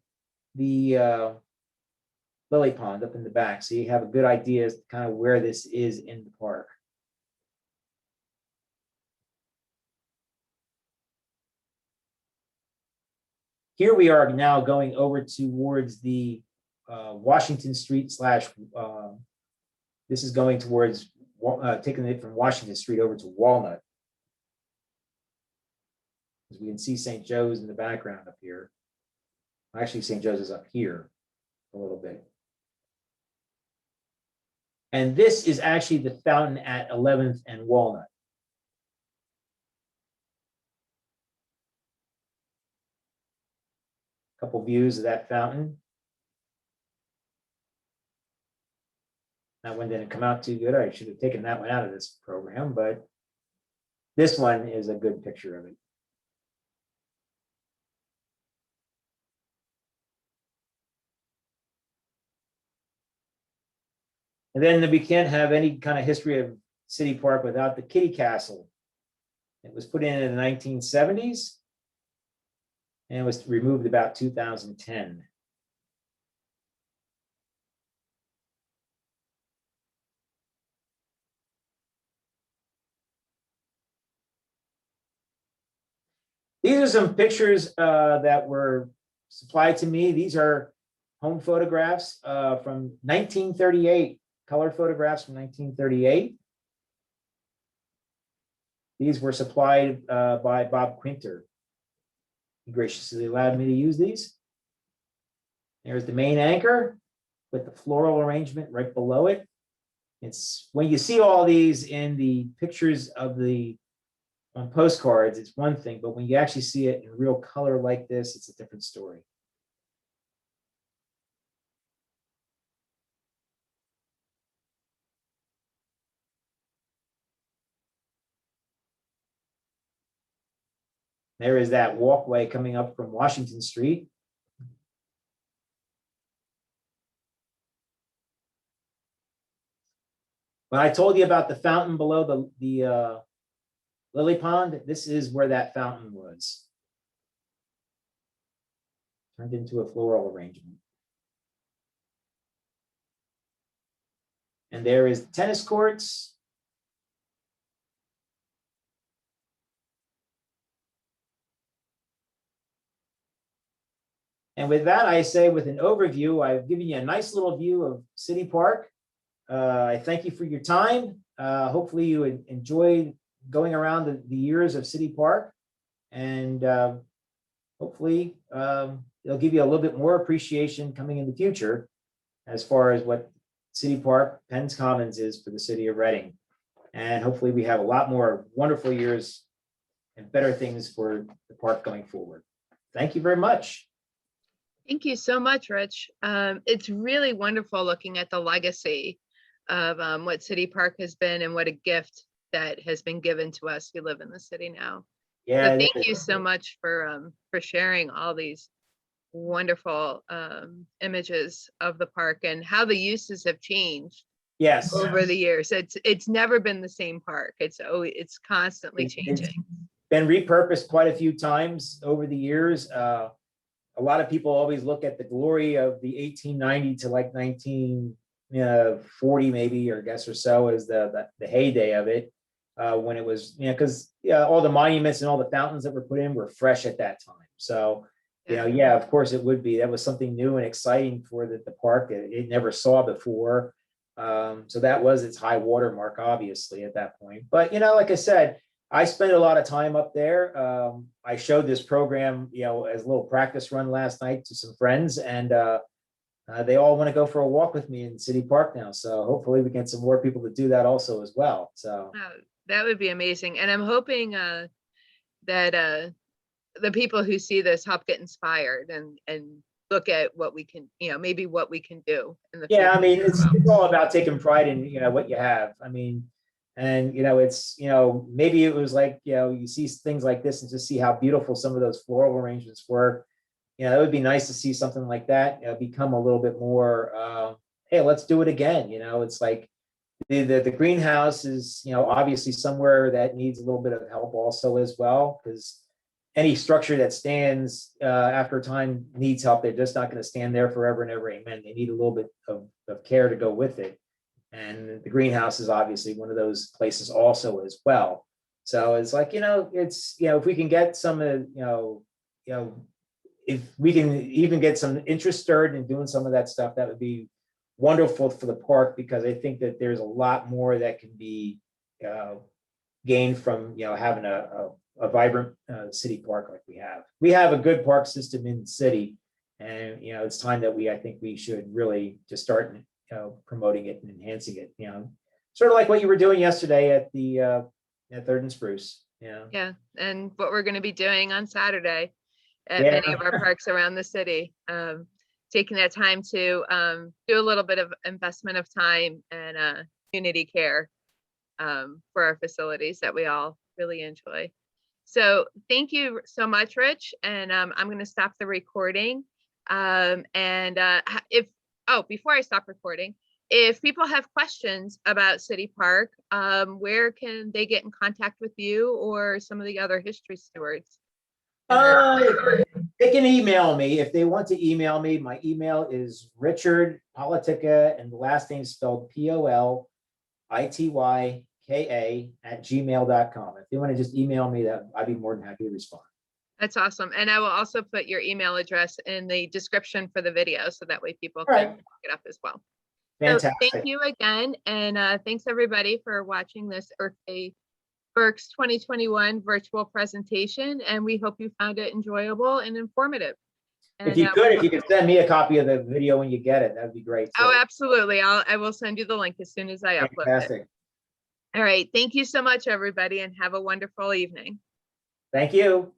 the lily pond up in the back. So you have a good idea as to kind of where this is in the park. Here we are now going over towards the Washington Street slash, this is going towards, taking it from Washington Street over to Walnut. As we can see St. Joe's in the background up here. Actually, St. Joe's is up here a little bit. And this is actually the fountain at 11th and Walnut. A couple views of that fountain. That one didn't come out too good. I should have taken that one out of this program, but this one is a good picture of it. And then we can't have any kind of history of City Park without the Kitty Castle. It was put in the 1970s and was removed about 2010. These are some pictures that were supplied to me. These are home photographs from 1938, color photographs from 1938. These were supplied by Bob Quinter. He graciously allowed me to use these. There's the main anchor with the floral arrangement right below it. It's when you see all these in the pictures of the on postcards, it's one thing, but when you actually see it in real color like this, it's a different story. There is that walkway coming up from Washington Street. When I told you about the fountain below the lily pond, this is where that fountain was. Turned into a floral arrangement. And there is the tennis courts. And with that, I say with an overview, I've given you a nice little view of City Park. I thank you for your time. Hopefully you enjoyed going around the years of City Park. And hopefully it'll give you a little bit more appreciation coming in the future as far as what City Park, Penn's Commons is for the city of Reading. And hopefully we have a lot more wonderful years and better things for the park going forward. Thank you very much. Thank you so much, Rich. It's really wonderful looking at the legacy of what City Park has been and what a gift that has been given to us who live in the city now. Yeah, So it thank you is. so much for sharing all these wonderful images of the park and how the uses have changed Yes. over the years. It's never been the same park. It's constantly It's changing. been repurposed quite a few times over the years. A lot of people always look at the glory of the 1890 to like 1940 maybe, or guess or so, as the heyday of it, when it was, because all the monuments and all the fountains that were put in were fresh at that time. So, yeah, of course it would be. That was something new and exciting for the park. It never saw before. So that was its high water mark, obviously, at that point. But, like I said, I spent a lot of time up there. I showed this program, as a little practice run last night to some friends, and they all want to go for a walk with me in City Park now. So hopefully we get some more people to do that also as well. So That would be amazing. And I'm hoping that the people who see this help get inspired and look at what we can, maybe what we can do in the yeah, I future mean, as well. it's all about taking pride in what you have. I mean, and it's maybe it was like you see things like this and just see how beautiful some of those floral arrangements were. It would be nice to see something like that become a little bit more hey, let's do it again. It's like the greenhouse is obviously somewhere that needs a little bit of help also as well, because any structure that stands after time needs help. They're just not going to stand there forever and ever, amen. They need a little bit of care to go with it. And the greenhouse is obviously one of those places also as well. So it's like, it's, if we can get some of, if we can even get some interest stirred in doing some of that stuff, that would be wonderful for the park, because I think that there's a lot more that can be gained from, having a vibrant city park like we have. We have a good park system in the city, and, it's time that I think we should really just start promoting it and enhancing it, sort of like what you were doing yesterday at the at Third and Spruce. Yeah, and what we're going to be doing on Saturday at Yeah. many of our parks around the city, taking that time to do a little bit of investment of time and community care for our facilities that we all really enjoy. So thank you so much, Rich. And I'm going to stop the recording. Before I stop recording, if people have questions about City Park, where can they get in contact with you or some of the other history stewards? They can email me if they want to email me. My email is Richard Polityka, and the last name is spelled POLITYKA@gmail.com. If they want to just email me, that I'd be more than happy to respond. That's awesome. And I will also put your email address in the description for the video, so that way people All can right. look it up as well. Fantastic. So thank you again. And thanks everybody for watching this Earth Day Berks 2021 virtual presentation. And we hope you found it enjoyable and informative. And, If you could send me a copy of the video when you get it, that'd be great. Oh, absolutely. I will send you the link as soon as I upload it. All right. Thank you so much, everybody, and have a wonderful evening. Thank you.